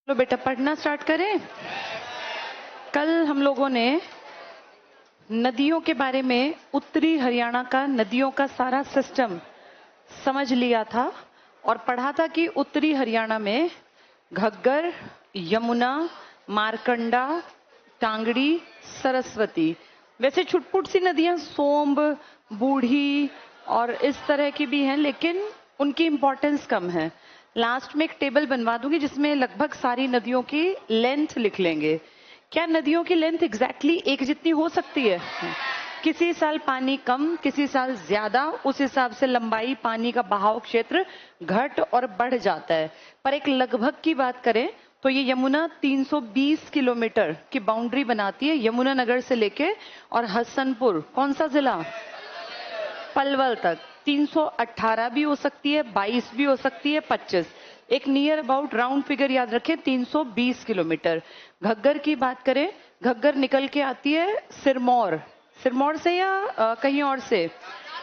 लो बेटा पढ़ना स्टार्ट करें। कल हम लोगों ने नदियों के बारे में उत्तरी हरियाणा का नदियों का सारा सिस्टम समझ लिया था और पढ़ा था कि उत्तरी हरियाणा में घग्गर, यमुना, मारकंडा, टांगड़ी, सरस्वती, वैसे छुटपुट सी नदियां सोम्ब, बूढ़ी और इस तरह की भी हैं, लेकिन उनकी इंपॉर्टेंस कम है। लास्ट में एक टेबल बनवा दूंगी जिसमें लगभग सारी नदियों की लेंथ लिख लेंगे। क्या नदियों की लेंथ एग्जैक्टली एक जितनी हो सकती है? किसी साल पानी कम, किसी साल ज्यादा, उस हिसाब से लंबाई, पानी का बहाव क्षेत्र घट और बढ़ जाता है। पर एक लगभग की बात करें तो ये यमुना 320 किलोमीटर की बाउंड्री बनाती है, यमुना नगर से लेके और हसनपुर, कौन सा जिला, पलवल तक। 318 भी हो सकती है, 22 भी हो सकती है, 25। एक नियर अबाउट राउंड फिगर याद रखें, 320 किलोमीटर। घग्गर की बात करें, घग्गर निकल के आती है सिरमौर, सिरमौर से या कहीं और से,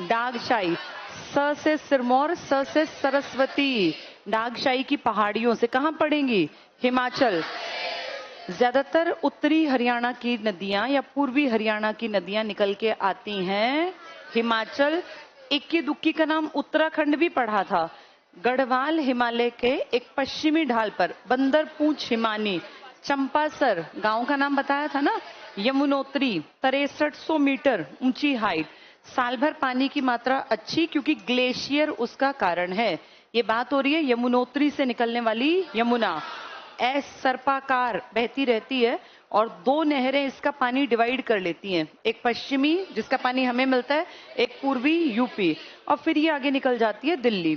डागशाई, स से सिरमौर, स से सरस्वती, डागशाई की पहाड़ियों से। कहां पड़ेंगी? हिमाचल। ज्यादातर उत्तरी हरियाणा की नदियां या पूर्वी हरियाणा की नदियां निकल के आती हैं हिमाचल। इक्की दुक्की का नाम उत्तराखंड भी पढ़ा था। गढ़वाल हिमालय के एक पश्चिमी ढाल पर, बंदर पूंछ हिमानी, चंपासर गांव का नाम बताया था ना, यमुनोत्री 6300 मीटर ऊंची हाइट। साल भर पानी की मात्रा अच्छी क्योंकि ग्लेशियर उसका कारण है। ये बात हो रही है यमुनोत्री से निकलने वाली यमुना, सर्पाकार बहती रहती है और दो नहरें इसका पानी डिवाइड कर लेती हैं, एक पश्चिमी जिसका पानी हमें मिलता है, एक पूर्वी यूपी, और फिर ये आगे निकल जाती है दिल्ली।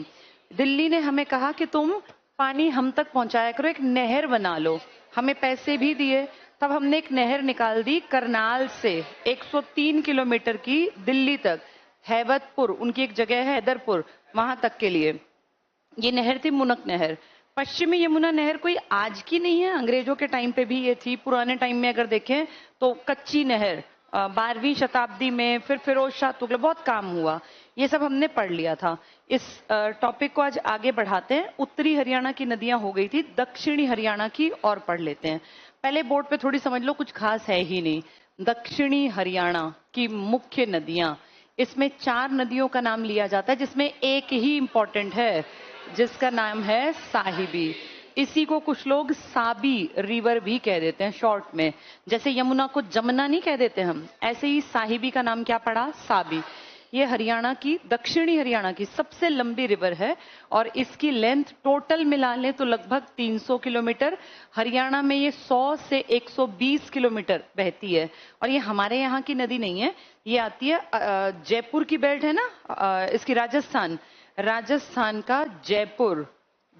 दिल्ली ने हमें कहा कि तुम पानी हम तक पहुंचाया करो, एक नहर बना लो। हमें पैसे भी दिए, तब हमने एक नहर निकाल दी करनाल से 103 किलोमीटर की दिल्ली तक, हैबतपुर उनकी एक जगह है हैदरपुर, वहां तक के लिए ये नहर थी, मुनक नहर। पश्चिमी यमुना नहर कोई आज की नहीं है, अंग्रेजों के टाइम पे भी ये थी। पुराने टाइम में अगर देखें तो कच्ची नहर 12वीं शताब्दी में, फिर फिरोज शाह तुगलक, बहुत काम हुआ। ये सब हमने पढ़ लिया था। इस टॉपिक को आज आगे बढ़ाते हैं। उत्तरी हरियाणा की नदियां हो गई थी, दक्षिणी हरियाणा की और पढ़ लेते हैं। पहले बोर्ड पे थोड़ी समझ लो, कुछ खास है ही नहीं। दक्षिणी हरियाणा की मुख्य नदियां, इसमें 4 नदियों का नाम लिया जाता है जिसमें एक ही इंपॉर्टेंट है जिसका नाम है साहिबी। इसी को कुछ लोग साबी रिवर भी कह देते हैं शॉर्ट में, जैसे यमुना को जमुना नहीं कह देते हम, ऐसे ही साहिबी का नाम क्या पड़ा, साबी। ये हरियाणा की, दक्षिणी हरियाणा की सबसे लंबी रिवर है और इसकी लेंथ टोटल मिला लें तो लगभग 300 किलोमीटर। हरियाणा में ये 100 से 120 किलोमीटर बहती है और ये हमारे यहाँ की नदी नहीं है, ये आती है जयपुर की बेल्ट है ना, इसकी राजस्थान, राजस्थान का जयपुर,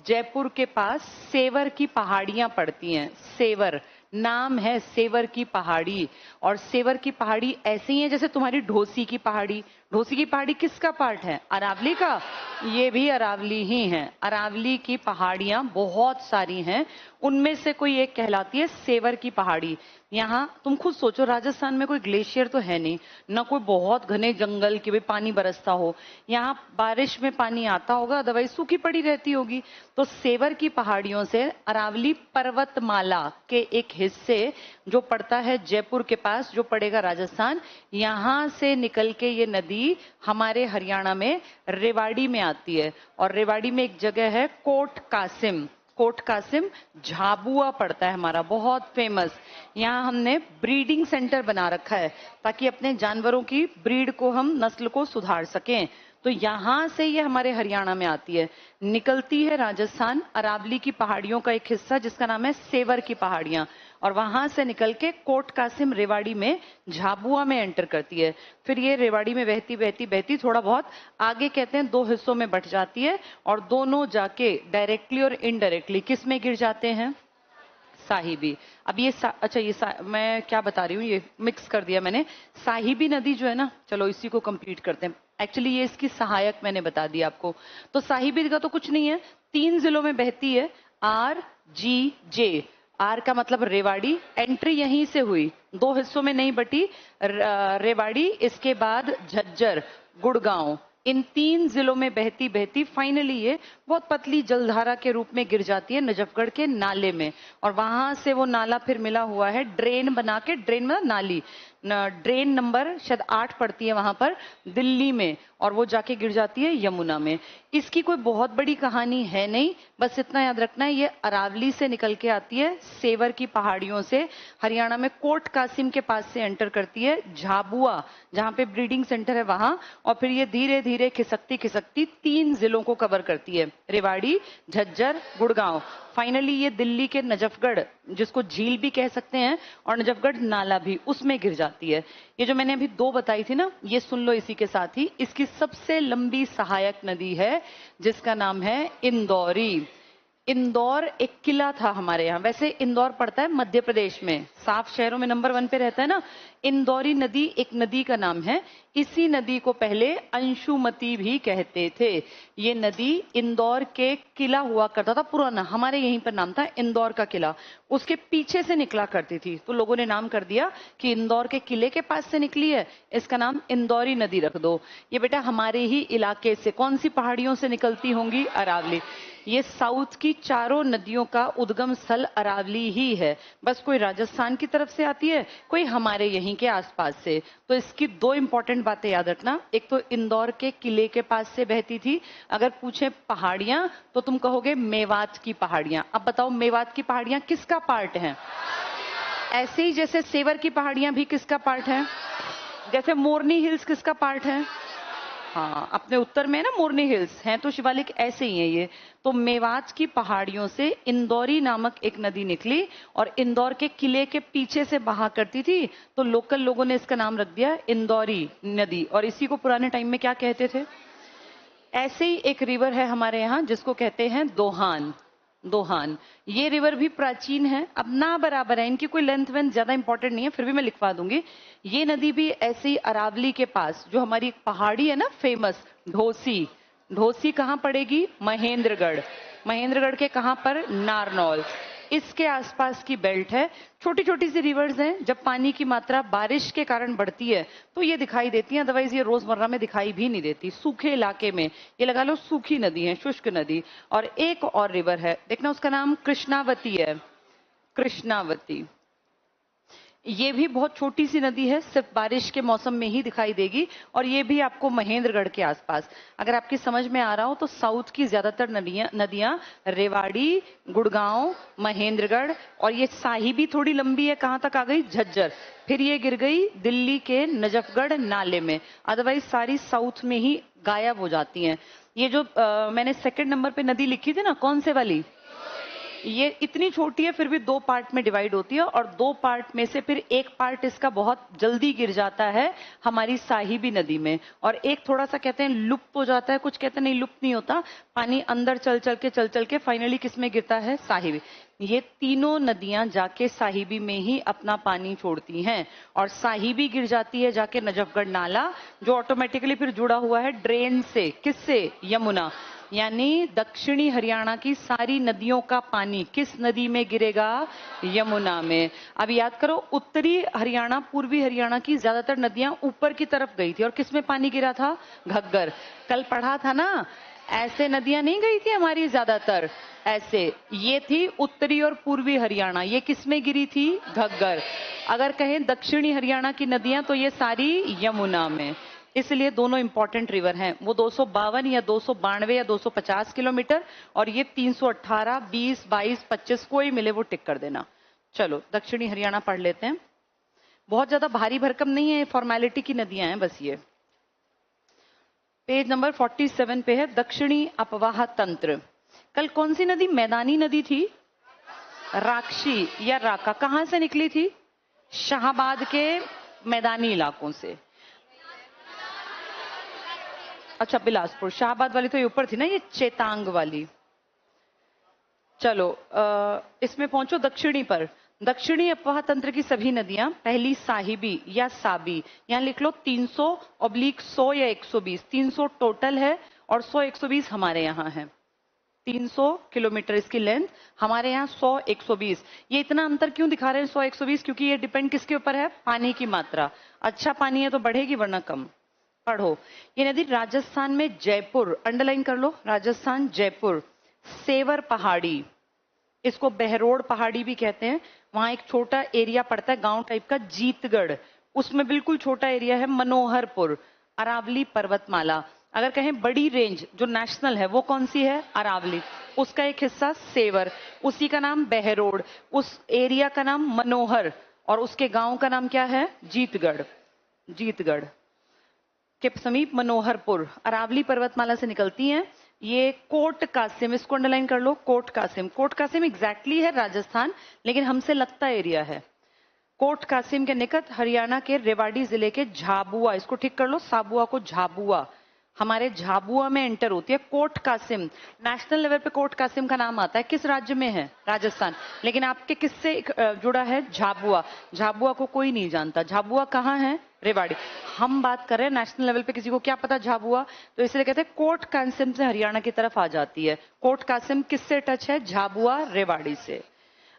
जयपुर के पास सेवर की पहाड़ियां पड़ती हैं। सेवर नाम है, सेवर की पहाड़ी। और सेवर की पहाड़ी ऐसे ही है जैसे तुम्हारी ढोसी की पहाड़ी। ढोसी की पहाड़ी किसका पार्ट है? अरावली का। ये भी अरावली ही है। अरावली की पहाड़ियां बहुत सारी हैं, उनमें से कोई एक कहलाती है सेवर की पहाड़ी। यहाँ तुम खुद सोचो, राजस्थान में कोई ग्लेशियर तो है नहीं, ना कोई बहुत घने जंगल की भाई पानी बरसता हो। यहाँ बारिश में पानी आता होगा, अदरवाइज सूखी पड़ी रहती होगी। तो सेवर की पहाड़ियों से अरावली पर्वतमाला के एक हिस्से जो पड़ता है जयपुर के पास, जो पड़ेगा राजस्थान, यहाँ से निकल के ये नदी हमारे हरियाणा में रेवाड़ी में आती है। और रेवाड़ी में एक जगह है कोट कासिम, कोट कासिम झाबुआ पड़ता है हमारा, बहुत फेमस। यहाँ हमने ब्रीडिंग सेंटर बना रखा है ताकि अपने जानवरों की ब्रीड को हम, नस्ल को सुधार सकें। तो यहां से ये हमारे हरियाणा में आती है, निकलती है राजस्थान, अरावली की पहाड़ियों का एक हिस्सा जिसका नाम है सेवर की पहाड़ियां, और वहां से निकल के कोट कासिम रेवाड़ी में, झाबुआ में एंटर करती है। फिर ये रेवाड़ी में बहती बहती बहती थोड़ा बहुत आगे, कहते हैं 2 हिस्सों में बट जाती है और दोनों जाके डायरेक्टली और इनडायरेक्टली किस में गिर जाते हैं? साहिबी। अब ये अच्छा, ये मैं क्या बता रही हूँ, ये मिक्स कर दिया मैंने। साहिबी नदी जो है ना, चलो इसी को कंप्लीट करते हैं। एक्चुअली ये इसकी सहायक मैंने बता दी आपको। तो साहिबी का तो कुछ नहीं है, 3 जिलों में बहती है, आर जी जे। आर का मतलब रेवाड़ी, एंट्री यहीं से हुई, 2 हिस्सों में नहीं बटी, रेवाड़ी, इसके बाद झज्जर, गुड़गांव, इन 3 जिलों में बहती बहती फाइनली ये बहुत पतली जलधारा के रूप में गिर जाती है नजफगढ़ के नाले में, और वहां से वो नाला फिर मिला हुआ है ड्रेन बना के, ड्रेन मतलब नाली, ड्रेन नंबर शायद 8 पड़ती है वहां पर दिल्ली में, और वो जाके गिर जाती है यमुना में। इसकी कोई बहुत बड़ी कहानी है नहीं, बस इतना याद रखना है ये अरावली से निकल के आती है, सेवर की पहाड़ियों से, हरियाणा में कोट कासिम के पास से एंटर करती है झाबुआ जहां पे ब्रीडिंग सेंटर है वहां, और फिर ये धीरे धीरे खिसकती खिसकती 3 जिलों को कवर करती है, रेवाड़ी, झज्जर, गुड़गांव। फाइनली ये दिल्ली के नजफगढ़, जिसको झील भी कह सकते हैं और नजफगढ़ नाला भी, उसमें गिर जाती है। ये जो मैंने अभी 2 बताई थी ना, ये सुन लो इसी के साथ ही। इसकी सबसे लंबी सहायक नदी है जिसका नाम है इंदौरी। इंदौर एक किला था हमारे यहाँ, वैसे इंदौर पड़ता है मध्य प्रदेश में, साफ शहरों में नंबर 1 पे रहता है ना। इंदौरी नदी एक नदी का नाम है। इसी नदी को पहले अंशुमती भी कहते थे। ये नदी इंदौर के किला हुआ करता था पुराना, हमारे यहीं पर नाम था इंदौर का किला, उसके पीछे से निकला करती थी, तो लोगों ने नाम कर दिया कि इंदौर के किले के पास से निकली है, इसका नाम इंदौरी नदी रख दो। ये बेटा हमारे ही इलाके से, कौन सी पहाड़ियों से निकलती होंगी? अरावली। ये साउथ की चारों नदियों का उद्गम स्थल अरावली ही है, बस कोई राजस्थान की तरफ से आती है, कोई हमारे यहीं के आसपास से। तो इसकी 2 इंपॉर्टेंट बातें याद रखना, एक तो इंदौर के किले के पास से बहती थी। अगर पूछे पहाड़ियां तो तुम कहोगे मेवात की पहाड़ियां। अब बताओ मेवात की पहाड़ियां किसका पार्ट हैं? ऐसे ही जैसे सेवर की पहाड़ियां भी किसका पार्ट है, जैसे मोरनी हिल्स किसका पार्ट है? हाँ, अपने उत्तर में है ना मोरनी हिल्स, हैं तो शिवालिक ऐसे ही है ये। तो मेवात की पहाड़ियों से इंदौरी नामक एक नदी निकली और इंदौर के किले के पीछे से बहा करती थी, तो लोकल लोगों ने इसका नाम रख दिया इंदौरी नदी, और इसी को पुराने टाइम में क्या कहते थे? ऐसे ही एक रिवर है हमारे यहाँ जिसको कहते हैं दोहान। दोहान, ये रिवर भी प्राचीन है, अब ना बराबर है, इनकी कोई लेंथ वेंथ ज्यादा इंपॉर्टेंट नहीं है, फिर भी मैं लिखवा दूंगी। ये नदी भी ऐसे ही अरावली के पास, जो हमारी पहाड़ी है ना फेमस ढोसी, ढोसी कहाँ पड़ेगी? महेंद्रगढ़। महेंद्रगढ़ के कहाँ पर? नारनौल। इसके आसपास की बेल्ट है। छोटी छोटी सी रिवर्स हैं, जब पानी की मात्रा बारिश के कारण बढ़ती है तो ये दिखाई देती हैं, अदरवाइज ये रोजमर्रा में दिखाई भी नहीं देती। सूखे इलाके में ये लगा लो सूखी नदी है, शुष्क नदी। और एक और रिवर है, देखना उसका नाम कृष्णावती है। कृष्णावती, ये भी बहुत छोटी सी नदी है, सिर्फ बारिश के मौसम में ही दिखाई देगी, और ये भी आपको महेंद्रगढ़ के आसपास। अगर आपकी समझ में आ रहा हो तो साउथ की ज्यादातर नदियां रेवाड़ी, गुड़गांव, महेंद्रगढ़, और ये साही भी थोड़ी लंबी है, कहां तक आ गई? झज्जर। फिर ये गिर गई दिल्ली के नजफगढ़ नाले में, अदरवाइज सारी साउथ में ही गायब हो जाती हैं। ये जो मैंने 2nd नंबर पे नदी लिखी थी ना, कौन से वाली, ये इतनी छोटी है फिर भी 2 पार्ट में डिवाइड होती है, और 2 पार्ट में से फिर एक पार्ट इसका बहुत जल्दी गिर जाता है हमारी साहिबी नदी में, और एक थोड़ा सा कहते हैं लुप्त हो जाता है, कुछ कहते हैं नहीं लुप्त नहीं होता, पानी अंदर चल चल के फाइनली किस में गिरता है? साहिबी। ये तीनों नदियां जाके साहिबी में ही अपना पानी छोड़ती हैं, और साहिबी गिर जाती है जाके नजफगढ़ नाला, जो ऑटोमेटिकली फिर जुड़ा हुआ है ड्रेन से, किससे? यमुना। यानी दक्षिणी हरियाणा की सारी नदियों का पानी किस नदी में गिरेगा? यमुना में। अब याद करो, उत्तरी हरियाणा, पूर्वी हरियाणा की ज्यादातर नदियां ऊपर की तरफ गई थी, और किस में पानी गिरा था? घग्गर। कल पढ़ा था ना, ऐसे नदियां नहीं गई थी हमारी ज्यादातर, ऐसे ये थी उत्तरी और पूर्वी हरियाणा, ये किस में गिरी थी? घग्गर। अगर कहें दक्षिणी हरियाणा की नदियां तो ये सारी यमुना में। इसलिए दोनों इंपॉर्टेंट रिवर हैं, वो 252 या 292 या 250 किलोमीटर, और ये 318, 20, 22, 25, कोई मिले वो टिक कर देना। चलो दक्षिणी हरियाणा पढ़ लेते हैं, बहुत ज्यादा भारी भरकम नहीं है, फॉर्मेलिटी की नदियां हैं बस। ये पेज नंबर 47 पे है, दक्षिणी अपवाह तंत्र। कल कौन सी नदी मैदानी नदी थी? राक्षी या राका। कहां से निकली थी? शाहबाद के मैदानी इलाकों से। अच्छा, बिलासपुर। शाहबाद वाली तो ये ऊपर थी ना, ये चेतांग वाली। चलो इसमें पहुंचो दक्षिणी पर। दक्षिणी अपवाह तंत्र की सभी नदियां, पहली साहिबी या साबी, यहां लिख लो 300/100 या 120, 300 टोटल है और 100-120 हमारे यहाँ है। 300 किलोमीटर इसकी लेंथ, हमारे यहाँ 100-120। ये इतना अंतर क्यों दिखा रहे हैं 100-120? क्योंकि ये डिपेंड किसके ऊपर है? पानी की मात्रा। अच्छा पानी है तो बढ़ेगी, वरना कम। पढ़ो, ये नदी राजस्थान में जयपुर, अंडरलाइन कर लो, राजस्थान जयपुर, सेवर पहाड़ी, इसको बहरोड पहाड़ी भी कहते हैं, वहां एक छोटा एरिया पड़ता है गांव टाइप का जीतगढ़, उसमें बिल्कुल छोटा एरिया है मनोहरपुर, अरावली पर्वतमाला। अगर कहें बड़ी रेंज जो नेशनल है वो कौन सी है? अरावली, उसका एक हिस्सा सेवर, उसी का नाम बहरोड, उस एरिया का नाम मनोहर और उसके गांव का नाम क्या है? जीतगढ़। जीतगढ़ के समीप मनोहरपुर, अरावली पर्वतमाला से निकलती हैं। ये कोट कासिम, इसको अंडरलाइन कर लो, quote Qasim. Quote Qasim exactly है राजस्थान, लेकिन हमसे लगता एरिया है। कोट कासिम के निकट हरियाणा के रेवाड़ी जिले के झाबुआ, इसको ठीक कर लो, साबुआ को झाबुआ, हमारे झाबुआ में एंटर होती है कोट कासिम। नेशनल लेवल पे कोट कासिम का नाम आता है, किस राज्य में है? राजस्थान। लेकिन आपके किससे जुड़ा है? झाबुआ। झाबुआ को कोई नहीं जानता, झाबुआ कहाँ है? रेवाड़ी। हम बात कर रहे हैं नेशनल लेवल पे, किसी को क्या पता झाबुआ, तो इसलिए कहते हैं कोट कासिम से हरियाणा की तरफ आ जाती है। कोट कासिम किससे टच है? झाबुआ रेवाड़ी से।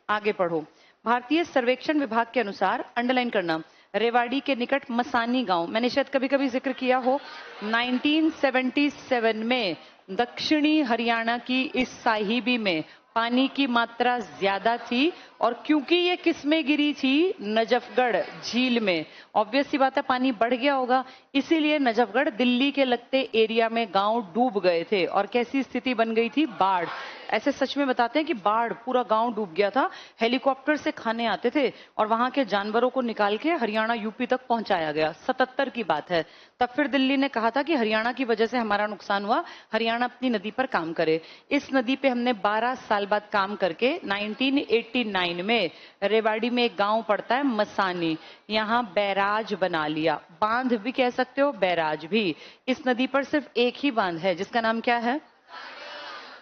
आगे पढ़ो, भारतीय सर्वेक्षण विभाग के अनुसार, अंडरलाइन करना, रेवाड़ी के निकट मसानी गांव, मैंने शायद कभी कभी जिक्र किया हो, 1977 में दक्षिणी हरियाणा की इस साहिबी में पानी की मात्रा ज्यादा थी, और क्योंकि ये किस में गिरी थी? नजफगढ़ झील में। ऑब्वियस सी बात है, पानी बढ़ गया होगा, इसीलिए नजफगढ़ दिल्ली के लगते एरिया में गांव डूब गए थे। और कैसी स्थिति बन गई थी? बाढ़। ऐसे सच में बताते हैं कि बाढ़, पूरा गांव डूब गया था, हेलीकॉप्टर से खाने आते थे और वहां के जानवरों को निकाल के हरियाणा यूपी तक पहुंचाया गया। 77 की बात है। तब फिर दिल्ली ने कहा था कि हरियाणा की वजह से हमारा नुकसान हुआ, हरियाणा अपनी नदी पर काम करे। इस नदी पे हमने 12 साल बाद काम करके 1989 में रेवाड़ी में एक गांव पड़ता है मसानी, यहाँ बैराज बना लिया। बांध भी कह सकते हो, बैराज भी। इस नदी पर सिर्फ एक ही बांध है, जिसका नाम क्या है?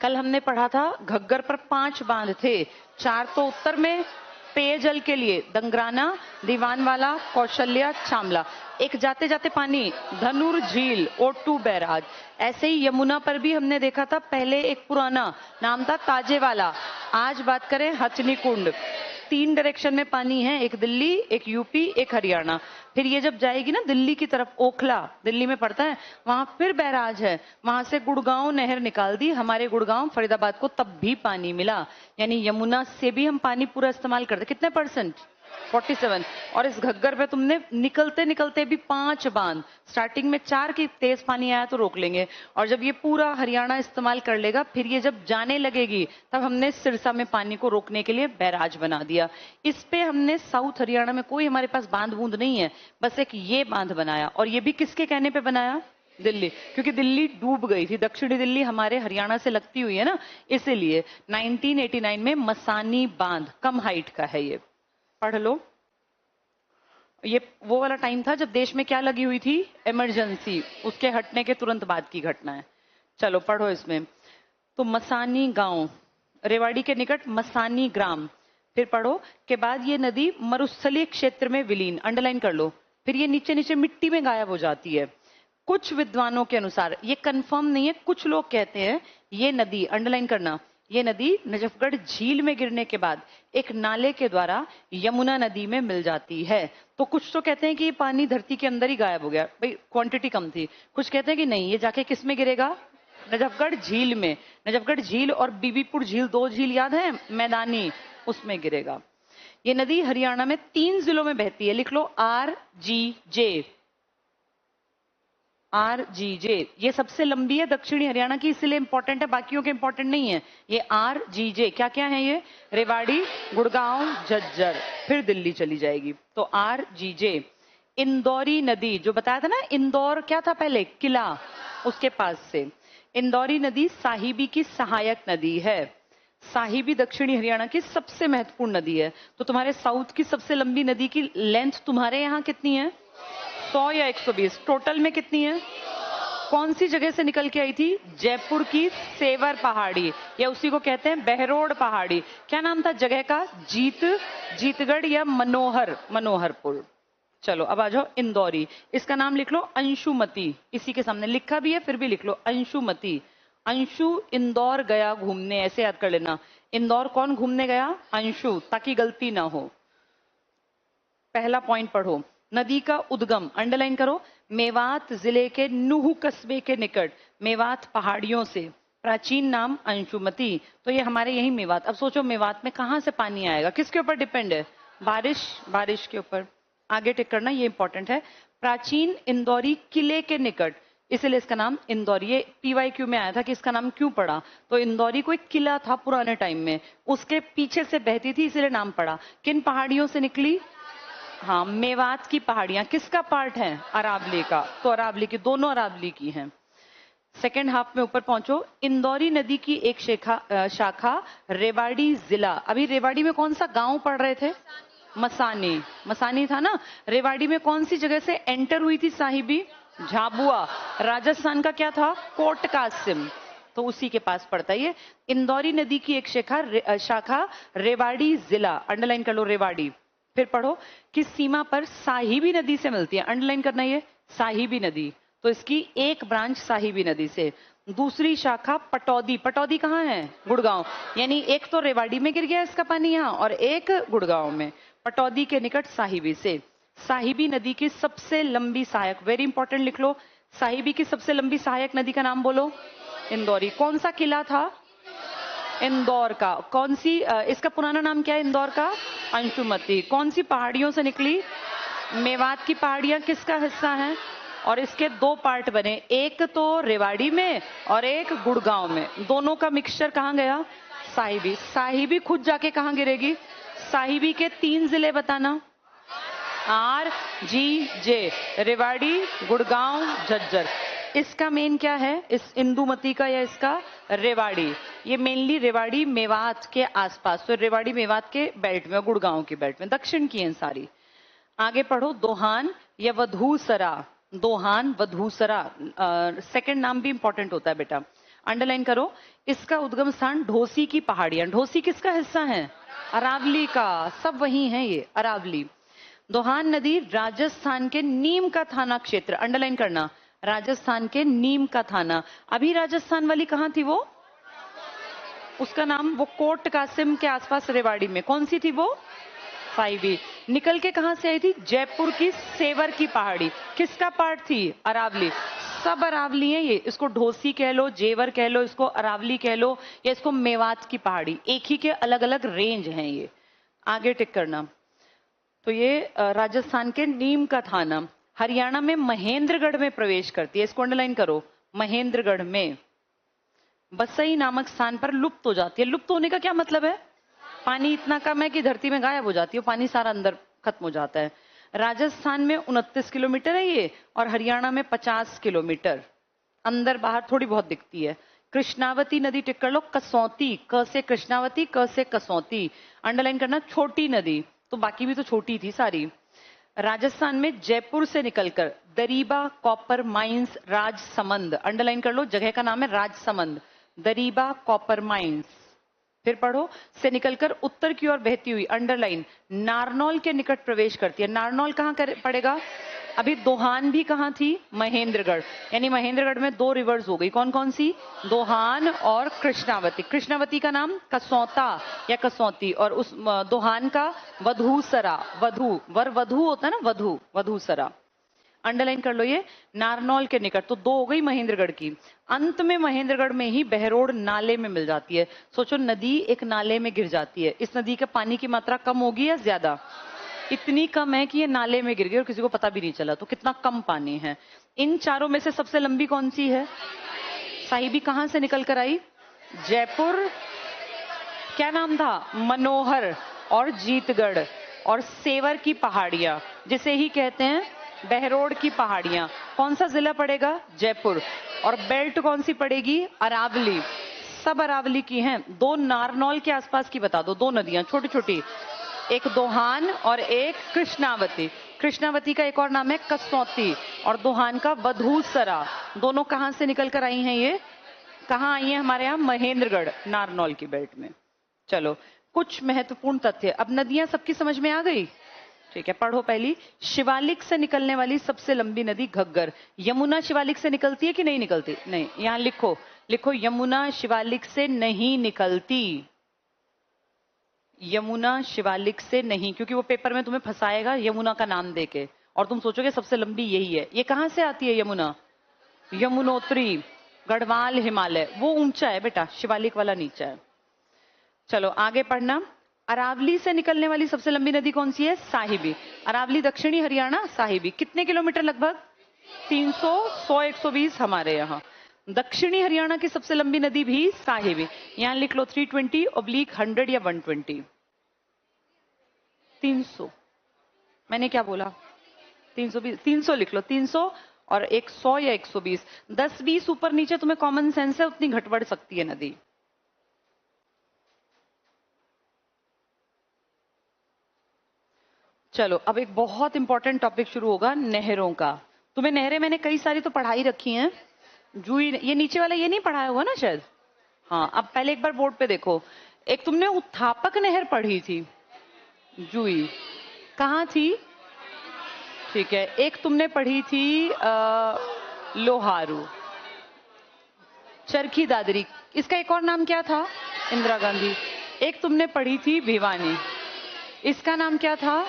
कल हमने पढ़ा था घग्गर पर 5 बांध थे, 4 तो उत्तर में पेयजल के लिए, दंगराना, दीवानवाला, कौशल्या, चामला। एक जाते जाते पानी धनुर झील, ओटू बैराज। ऐसे ही यमुना पर भी हमने देखा था पहले एक पुराना नाम था ताजेवाला। आज बात करें हथनी कुंड। 3 डायरेक्शन में पानी है, एक दिल्ली, एक यूपी, एक हरियाणा। फिर ये जब जाएगी ना दिल्ली की तरफ, ओखला दिल्ली में पड़ता है, वहां फिर बैराज है, वहां से गुड़गांव नहर निकाल दी, हमारे गुड़गांव फरीदाबाद को तब भी पानी मिला। यानी यमुना से भी हम पानी पूरा इस्तेमाल करते। कितने %? 47। और इस घग्गर पे तुमने निकलते निकलते भी 5 बांध, स्टार्टिंग में 4 की तेज पानी आया तो रोक लेंगे, और जब ये पूरा हरियाणा इस्तेमाल कर लेगा, फिर ये जब जाने लगेगी, तब हमने सिरसा में पानी को रोकने के लिए बैराज बना दिया। इस पे हमने साउथ हरियाणा में कोई हमारे पास बांध बूंद नहीं है, बस एक ये बांध बनाया। और ये भी किसके कहने पे बनाया? दिल्ली, क्योंकि दिल्ली डूब गई थी, दक्षिणी दिल्ली हमारे हरियाणा से लगती हुई है ना, इसीलिए 1989 में मसानी बांध, कम हाइट का है ये, पढ़ लो। ये वो वाला टाइम था जब देश में क्या लगी हुई थी? इमरजेंसी, उसके हटने के तुरंत बाद की घटना है। चलो पढ़ो इसमें। तो मसानी गांव, रेवाड़ी के निकट मसानी ग्राम। फिर पढ़ो के बाद ये नदी मरुस्थलीय क्षेत्र में विलीन, अंडरलाइन कर लो। फिर ये नीचे नीचे मिट्टी में गायब हो जाती है। कुछ विद्वानों के अनुसार, ये कंफर्म नहीं है, कुछ लोग कहते हैं ये नदी, अंडरलाइन करना, ये नदी नजफगढ़ झील में गिरने के बाद एक नाले के द्वारा यमुना नदी में मिल जाती है। तो कुछ तो कहते हैं कि ये पानी धरती के अंदर ही गायब हो गया, भाई क्वांटिटी कम थी। कुछ कहते हैं कि नहीं, ये जाके किस में गिरेगा? नजफगढ़ झील में। नजफगढ़ झील और बीबीपुर झील, 2 झील याद है, मैदानी, उसमें गिरेगा। ये नदी हरियाणा में 3 जिलों में बहती है, लिख लो RGJ। RGJ ये सबसे लंबी है दक्षिणी हरियाणा की, इसलिए इंपॉर्टेंट है, बाकियों के इंपॉर्टेंट नहीं है। ये RGJ क्या क्या है? ये रेवाड़ी, गुड़गांव, झज्जर, फिर दिल्ली चली जाएगी। तो RGJ। इंदौरी नदी, जो बताया था ना, इंदौर क्या था पहले? किला, उसके पास से। इंदौरी नदी साहिबी की सहायक नदी है। साहिबी दक्षिणी हरियाणा की सबसे महत्वपूर्ण नदी है। तो तुम्हारे साउथ की सबसे लंबी नदी की लेंथ तुम्हारे यहाँ कितनी है? 100 या 120? टोटल में कितनी है? कौन सी जगह से निकल के आई थी? जयपुर की सेवर पहाड़ी, या उसी को कहते हैं बहरोड पहाड़ी। क्या नाम था जगह का? जीतगढ़ या मनोहरपुर। चलो अब आ जाओ इंदौरी। इसका नाम लिख लो अंशुमती, इसी के सामने लिखा भी है, फिर भी लिख लो अंशुमती। अंशु इंदौर गया घूमने, ऐसे याद कर लेना। इंदौर कौन घूमने गया? अंशु, ताकि गलती ना हो। पहला पॉइंट पढ़ो, नदी का उद्गम, अंडरलाइन करो। मेवात जिले के नूह कस्बे के निकट, मेवात पहाड़ियों से, प्राचीन नाम अंशुमती। तो ये हमारे यही मेवात। अब सोचो मेवात में कहां से पानी आएगा, किसके ऊपर डिपेंड है? बारिश के ऊपर। आगे टिक करना, ये इंपॉर्टेंट है। प्राचीन इंदौरी किले के निकट, इसलिए इसका नाम इंदौरी। ये PYQ में आया था कि इसका नाम क्यों पड़ा, तो इंदौरी कोई किला था पुराने टाइम में, उसके पीछे से बहती थी इसलिए नाम पड़ा। किन पहाड़ियों से निकली? हाँ, मेवात की पहाड़ियां। किसका पार्ट है? अरावली का। तो अरावली की, दोनों अरावली की हैं। सेकेंड हाफ में ऊपर पहुंचो। इंदौरी नदी की एक शाखा रेवाड़ी जिला। अभी रेवाड़ी में कौन सा गांव पढ़ रहे थे? मसानी। मसानी था ना। रेवाड़ी में कौन सी जगह से एंटर हुई थी साहिबी? झाबुआ। राजस्थान का क्या था? कोट कासिम। तो उसी के पास पड़ता है ये। इंदौरी नदी की एक शाखा रेवाड़ी जिला, अंडरलाइन कर लो रेवाड़ी। फिर पढ़ो कि सीमा पर साहिबी नदी से मिलती है, अंडरलाइन करना ये साहिबी नदी। तो इसकी एक ब्रांच साहिबी नदी से। दूसरी शाखा पटौदी। पटौदी कहाँ है? गुड़गांव। यानी एक तो रेवाड़ी में गिर गया इसका पानी यहाँ, और एक गुड़गांव में। पटौदी के निकट साहिबी से। साहिबी नदी की सबसे लंबी सहायक, वेरी इंपॉर्टेंट लिख लो, साहिबी की सबसे लंबी सहायक नदी का नाम बोलो। इंदौरी। कौन सा किला था? इंदौर का। कौन सी, इसका पुराना नाम क्या है इंदौर का? अंशुमती। कौन सी पहाड़ियों से निकली? मेवात की पहाड़ियां किसका हिस्सा है? और इसके दो पार्ट बने, एक तो रेवाड़ी में और एक गुड़गांव में। दोनों का मिक्सचर कहाँ गया? साहिबी। साहिबी खुद जाके कहाँ गिरेगी? साहिबी के 3 जिले बताना। RGJ, रेवाड़ी, गुड़गांव, झज्जर। इसका मेन क्या है इस इंदुमती का, या इसका? रेवाड़ी। ये मेनली रेवाड़ी मेवात के आसपास, तो रेवाड़ी मेवात के बेल्ट में, गुड़गांव के बेल्ट में, दक्षिण की हैं सारी। आगे पढ़ो। दोहान या वधूसरा। दोहान, वधूसरा, सेकंड नाम भी इंपॉर्टेंट होता है बेटा, अंडरलाइन करो। इसका उद्गम स्थान ढोसी की पहाड़ियां। ढोसी किसका हिस्सा है? अरावली का। सब वही है ये, अरावली। दोहान नदी राजस्थान के नीम का थाना क्षेत्र, अंडरलाइन करना, राजस्थान के नीम का थाना। अभी राजस्थान वाली कहां थी वो? उसका नाम, वो कोट कासिम के आसपास रेवाड़ी में। कौन सी थी वो? साहिबी। निकल के कहां से आई थी? जयपुर की सेवर की पहाड़ी। किसका पार्ट थी? अरावली। सब अरावली है ये। इसको ढोसी कह लो, जेवर कह लो, इसको अरावली कह लो, या इसको मेवात की पहाड़ी, एक ही के अलग अलग रेंज हैं ये। आगे टिक करना। तो ये राजस्थान के नीम का थाना। हरियाणा में महेंद्रगढ़ में प्रवेश करती है, इसको अंडरलाइन करो, महेंद्रगढ़ में। बसई नामक स्थान पर लुप्त हो जाती है। लुप्त होने का क्या मतलब है? पानी इतना कम है कि धरती में गायब हो जाती है, पानी सारा अंदर खत्म हो जाता है। राजस्थान में 29 किलोमीटर है ये, और हरियाणा में 50 किलोमीटर। अंदर बाहर थोड़ी बहुत दिखती है। कृष्णावती नदी टिक कर लो, कसौती, क से कृष्णावती, क से कसौती, अंडरलाइन करना, छोटी नदी। तो बाकी भी तो छोटी थी सारी। राजस्थान में जयपुर से निकलकर Dariba copper mines Rajsamand, underline कर लो, जगह का नाम है राजसमंद, दरीबा कॉपर माइंस। फिर पढ़ो, से निकलकर उत्तर की ओर बहती हुई, अंडरलाइन, नारनौल के निकट प्रवेश करती है। नारनौल कहाँ पड़ेगा? अभी दोहान भी कहाँ थी? महेंद्रगढ़। यानी महेंद्रगढ़ में 2 रिवर्स हो गई। कौन कौन सी? दोहान और कृष्णावती। कृष्णावती का नाम कसौता या कसौती, और उस दोहान का वधूसरा। वधू, वर वधू होता है ना, वधू, वधूसरा। अंडरलाइन कर लो ये, नारनौल के निकट। तो 2 हो गई महेंद्रगढ़ की। अंत में महेंद्रगढ़ में ही बहरोड नाले में मिल जाती है। सोचो नदी एक नाले में गिर जाती है, इस नदी का पानी की मात्रा कम होगी या ज्यादा? इतनी कम है कि ये नाले में गिर गई और किसी को पता भी नहीं चला। तो कितना कम पानी है। इन चारों में से सबसे लंबी कौन सी है? साहिबी। कहां से निकल कर आई? जयपुर। क्या नाम था? मनोहर और जीतगढ़, और सेवर की पहाड़ियां, जिसे ही कहते हैं बहरोड की पहाड़ियां। कौन सा जिला पड़ेगा? जयपुर। और बेल्ट कौन सी पड़ेगी? अरावली। सब अरावली की हैं। 2 नारनौल के आसपास की बता दो, 2 नदियां छोटी छोटी, एक दोहान और एक कृष्णावती। कृष्णावती का एक और नाम है कसौती, और दोहान का वधूसरा। दोनों कहां से निकल कर आई हैं? ये कहां आई हैं? हमारे यहां महेंद्रगढ़, नारनौल की बेल्ट में। चलो, कुछ महत्वपूर्ण तथ्य। अब नदियां सबकी समझ में आ गई? ठीक है, पढ़ो। पहली, शिवालिक से निकलने वाली सबसे लंबी नदी घग्गर। यमुना शिवालिक से निकलती है कि नहीं निकलती? नहीं। यहां लिखो, लिखो, यमुना शिवालिक से नहीं निकलती। यमुना शिवालिक से नहीं, क्योंकि वो पेपर में तुम्हें फंसाएगा यमुना का नाम देके, और तुम सोचोगे सबसे लंबी यही है। ये कहां से आती है यमुना? यमुनोत्री, गढ़वाल, हिमालय, वो ऊंचा है बेटा, शिवालिक वाला नीचा है। चलो आगे पढ़ना। अरावली से निकलने वाली सबसे लंबी नदी कौन सी है? साहिबी। अरावली दक्षिणी हरियाणा, साहिबी कितने किलोमीटर? लगभग 300, 100, 120 हमारे यहाँ। दक्षिणी हरियाणा की सबसे लंबी नदी भी साहिबी। यहां लिख लो 320/100 या 120। 300, मैंने क्या बोला? 320, 300 लिख लो, 300 और 100 या 120। 10-20 ऊपर नीचे तुम्हें कॉमन सेंस है, उतनी घट बढ़ सकती है नदी। चलो अब एक बहुत इंपॉर्टेंट टॉपिक शुरू होगा, नहरों का। तुम्हें नहरें मैंने कई सारी तो पढ़ाई रखी हैं। जूही, ये नीचे वाला ये नहीं पढ़ाया हुआ ना शायद? हाँ, अब पहले एक बार बोर्ड पे देखो। एक तुमने उत्थापक नहर पढ़ी थी, जूही, कहाँ थी? ठीक है। एक तुमने पढ़ी थी लोहारू, चरखी दादरी, इसका एक और नाम क्या था? इंदिरा गांधी। एक तुमने पढ़ी थी भिवानी, इसका नाम क्या था?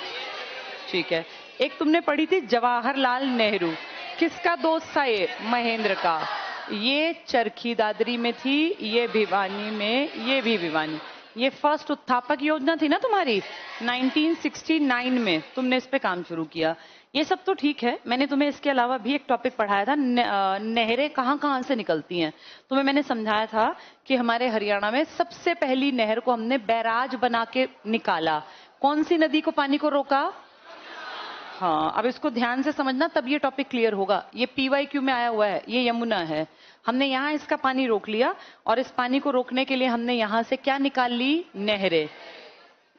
ठीक है। एक तुमने पढ़ी थी जवाहरलाल नेहरू, किसका दोस्त था ये? महेंद्र का। ये चरखी दादरी में थी, ये भिवानी में, ये भी भिवानी। ये फर्स्ट उत्थापक योजना थी ना तुम्हारी 1969 में, तुमने इस पे काम शुरू किया। ये सब तो ठीक है। मैंने तुम्हें इसके अलावा भी एक टॉपिक पढ़ाया था, नहरें कहाँ कहाँ से निकलती हैं। तुम्हें मैंने समझाया था कि हमारे हरियाणा में सबसे पहली नहर को हमने बैराज बना के निकाला। कौन सी नदी को पानी को रोका? हाँ, अब इसको ध्यान से समझना, तब ये टॉपिक क्लियर होगा। ये PYQ में आया हुआ है, ये यमुना है। हमने यहाँ इसका पानी रोक लिया और इस पानी को रोकने के लिए हमने यहाँ से क्या निकाल ली? नहरें।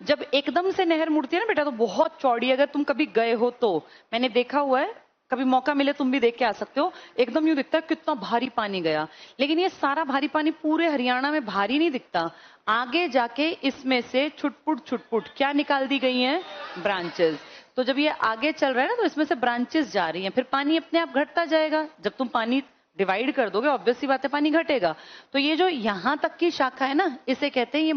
जब एकदम से नहर मुड़ती है ना बेटा, तो बहुत चौड़ी, अगर तुम कभी गए हो तो, मैंने देखा हुआ है, कभी मौका मिले तुम भी देख के आ सकते हो। एकदम यूं दिखता है कितना भारी पानी गया, लेकिन ये सारा भारी पानी पूरे हरियाणा में भारी नहीं दिखता। आगे जाके इसमें से छुटपुट छुटपुट क्या निकाल दी गई हैं? ब्रांचेस। तो जब ये आगे चल रहा है ना, तो इसमें से ब्रांचेस जा रही हैं, फिर पानी अपने आप घटता जाएगा। जब तुम पानी डिवाइड कर दोगे, ऑब्वियस सी बात है, पानी घटेगा। तो ये जो यहां तक की शाखा है ना, इसे कहते हैं ये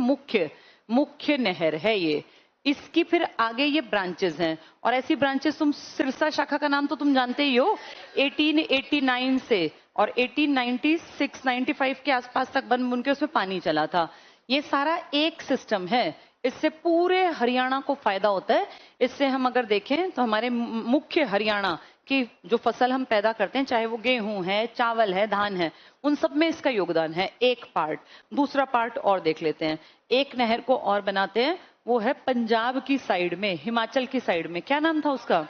मुख्य नहर है ये। इसकी फिर आगे ये ब्रांचेस हैं, और ऐसी ब्रांचेस, तुम सिरसा शाखा का नाम तो तुम जानते ही हो, 1889 से और 1896-95 के आसपास तक बन के उसमें पानी चला था। ये सारा एक सिस्टम है, इससे पूरे हरियाणा को फायदा होता है। इससे हम अगर देखें तो हमारे मुख्य हरियाणा की जो फसल हम पैदा करते हैं, चाहे वो गेहूं है, चावल है, धान है, उन सब में इसका योगदान है। एक पार्ट। दूसरा पार्ट और देख लेते हैं। एक नहर को और बनाते हैं, वो है पंजाब की साइड में, हिमाचल की साइड में। क्या नाम था उसका?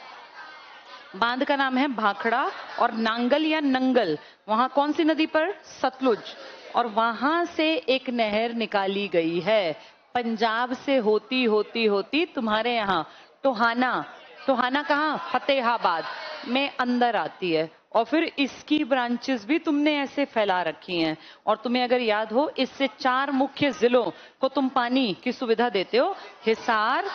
बांध का नाम है भाखड़ा, और नांगल या नंगल, वहां कौन सी नदी पर? सतलुज। और वहां से एक नहर निकाली गई है, पंजाब से होती होती होती तुम्हारे यहाँ टोहाना। टोहाना कहाँ? फतेहाबाद में अंदर आती है, और फिर इसकी ब्रांचेस भी तुमने ऐसे फैला रखी हैं। और तुम्हें अगर याद हो, इससे 4 मुख्य जिलों को तुम पानी की सुविधा देते हो, हिसार,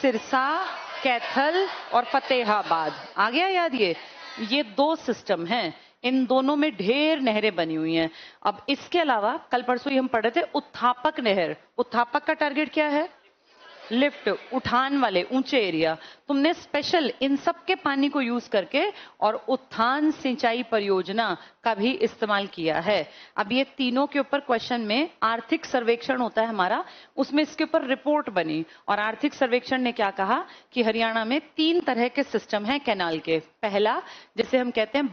सिरसा, कैथल और फतेहाबाद। आ गया याद? ये 2 सिस्टम हैं, इन दोनों में ढेर नहरें बनी हुई हैं। अब इसके अलावा कल परसों ही हम पढ़े थे उत्थापक नहर। उत्थापक का टारगेट क्या है? लिफ्ट, उठान वाले ऊंचे एरिया। तुमने स्पेशल इन सब के पानी को यूज करके और उत्थान सिंचाई परियोजना का भी इस्तेमाल किया है। अब ये तीनों के ऊपर क्वेश्चन में आर्थिक सर्वेक्षण होता है हमारा, उसमें इसके ऊपर रिपोर्ट बनी, और आर्थिक सर्वेक्षण ने क्या कहा कि हरियाणा में 3 तरह के सिस्टम हैं कैनाल के। पहला, जिसे हम कहते हैं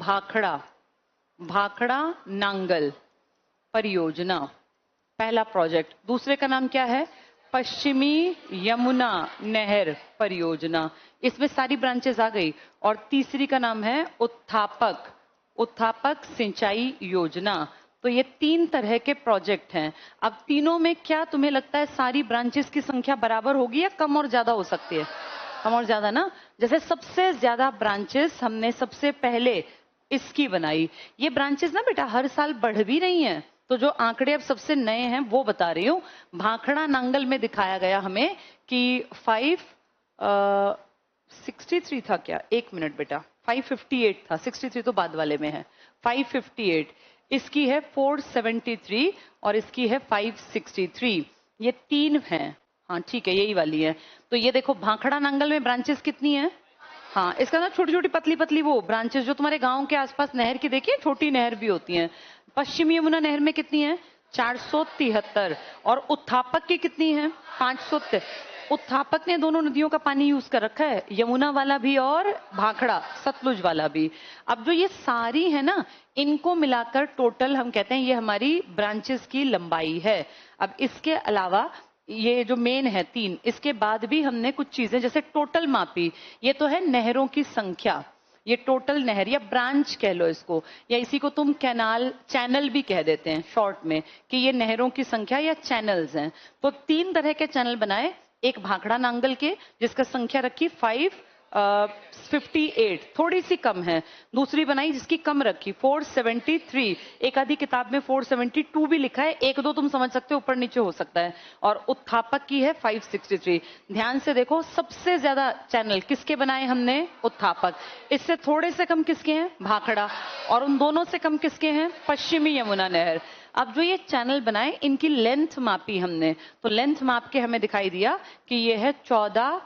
भाखड़ा नांगल परियोजना, पहला प्रोजेक्ट। दूसरे का नाम क्या है? पश्चिमी यमुना नहर परियोजना, इसमें सारी ब्रांचेस आ गई। और तीसरी का नाम है उत्थापक सिंचाई योजना। तो ये 3 तरह के प्रोजेक्ट हैं। अब तीनों में क्या तुम्हें लगता है सारी ब्रांचेस की संख्या बराबर होगी या कम और ज्यादा हो सकती है? कम और ज्यादा ना। जैसे सबसे ज्यादा ब्रांचेस हमने सबसे पहले इसकी बनाई। ये ब्रांचेस ना बेटा हर साल बढ़ भी रही हैं, तो जो आंकड़े अब सबसे नए हैं वो बता रही हूँ। भाखड़ा नांगल में दिखाया गया हमें कि 563 था क्या? 1 मिनट बेटा, 558 था, 63 तो बाद वाले में है। 558, इसकी है 473 और इसकी है 563। ये 3 हैं। हाँ ठीक है, यही वाली है। तो ये देखो भाखड़ा नांगल में ब्रांचेस कितनी है? हाँ, इसका ना छोटी छोटी पतली पतली वो ब्रांचेस जो तुम्हारे गांव के आसपास नहर की देखिए, छोटी नहर भी होती हैं। पश्चिमी यमुना नहर में कितनी है? 473। और उत्थापक की कितनी है? 500। उत्थापक ने दोनों नदियों का पानी यूज कर रखा है, यमुना वाला भी और भाखड़ा सतलुज वाला भी। अब जो ये सारी है ना, इनको मिलाकर टोटल हम कहते हैं ये हमारी ब्रांचेस की लंबाई है। अब इसके अलावा ये जो मेन है 3, इसके बाद भी हमने कुछ चीजें जैसे टोटल मापी। ये तो है नहरों की संख्या, ये टोटल नहर या ब्रांच कह लो इसको, या इसी को तुम कैनाल चैनल भी कह देते हैं शॉर्ट में, कि ये नहरों की संख्या या चैनल्स हैं। तो 3 तरह के चैनल बनाए, एक भाखड़ा नांगल के जिसका संख्या रखी 558, थोड़ी सी कम है। दूसरी बनाई जिसकी कम रखी 473, एक आधी किताब में 472 भी लिखा है, एक दो तुम समझ सकते हो, ऊपर नीचे हो सकता है। और उत्थापक की है 563। ध्यान से देखो, सबसे ज्यादा चैनल किसके बनाए हमने? उत्थापक। इससे थोड़े से कम किसके हैं? भाखड़ा। और उन दोनों से कम किसके हैं? पश्चिमी यमुना नहर। अब जो ये चैनल बनाए, इनकी लेंथ मापी हमने, तो लेंथ माप के हमें दिखाई दिया कि ये है 14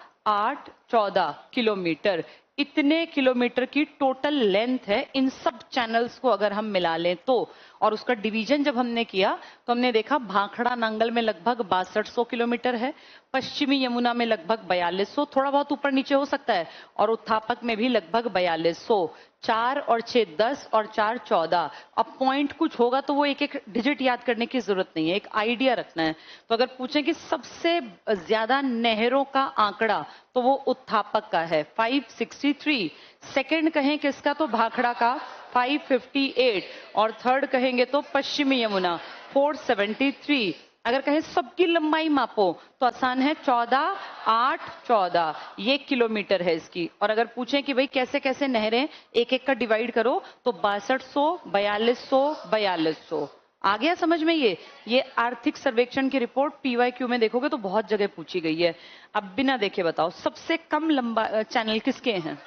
किलोमीटर। इतने किलोमीटर की टोटल लेंथ है इन सब चैनल्स को अगर हम मिला लें तो। और उसका डिवीजन जब हमने किया तो हमने देखा भाखड़ा नांगल में लगभग 6200 किलोमीटर है, पश्चिमी यमुना में लगभग 4200, थोड़ा बहुत ऊपर नीचे हो सकता है, और उत्थापक में भी लगभग 4200। 4 और 6 10 और 4 14। अब पॉइंट कुछ होगा तो वो एक एक डिजिट याद करने की जरूरत नहीं है, एक आइडिया रखना है। तो अगर पूछें कि सबसे ज्यादा नहरों का आंकड़ा, तो वो उत्थापक का है 563। सेकंड कहें किसका? तो भाखड़ा का 558। और थर्ड कहेंगे तो पश्चिमी यमुना 473। अगर कहें सबकी लंबाई मापो तो आसान है, 14 8 14, ये किलोमीटर है इसकी। और अगर पूछें कि भाई कैसे कैसे नहरें, एक एक का डिवाइड करो, तो 6200 4200 4200। आ गया समझ में? ये आर्थिक सर्वेक्षण की रिपोर्ट PYQ में देखोगे तो बहुत जगह पूछी गई है। अब बिना देखे बताओ, सबसे कम लंबा चैनल किसके हैं?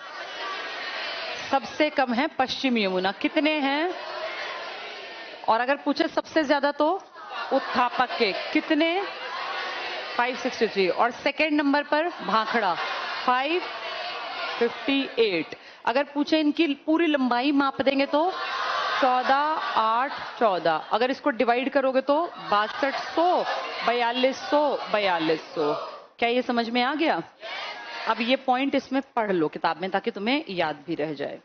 सबसे कम है पश्चिमी यमुना, कितने हैं? और अगर पूछे सबसे ज्यादा तो उत्थापक के, कितने? 563। और सेकेंड नंबर पर भाखड़ा 558। अगर पूछे इनकी पूरी लंबाई माप देंगे तो 14 8 14। अगर इसको डिवाइड करोगे तो 6200 4200 4200। क्या ये समझ में आ गया? अब ये पॉइंट इसमें पढ़ लो किताब में ताकि तुम्हें याद भी रह जाए।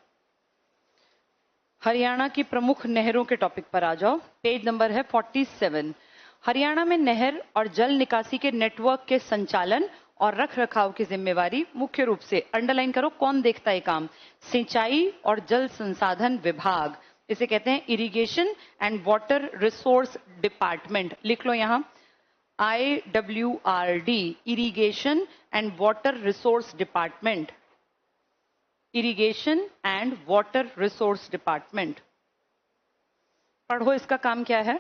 हरियाणा की प्रमुख नहरों के टॉपिक पर आ जाओ, पेज नंबर है 47। हरियाणा में नहर और जल निकासी के नेटवर्क के संचालन और रख रखाव की जिम्मेवारी मुख्य रूप से, अंडरलाइन करो कौन देखता है काम, सिंचाई और जल संसाधन विभाग, इसे कहते हैं irrigation and water resource department. लिख लो यहां IWRD, irrigation and water resource department, irrigation and water resource department. पढ़ो इसका काम क्या है।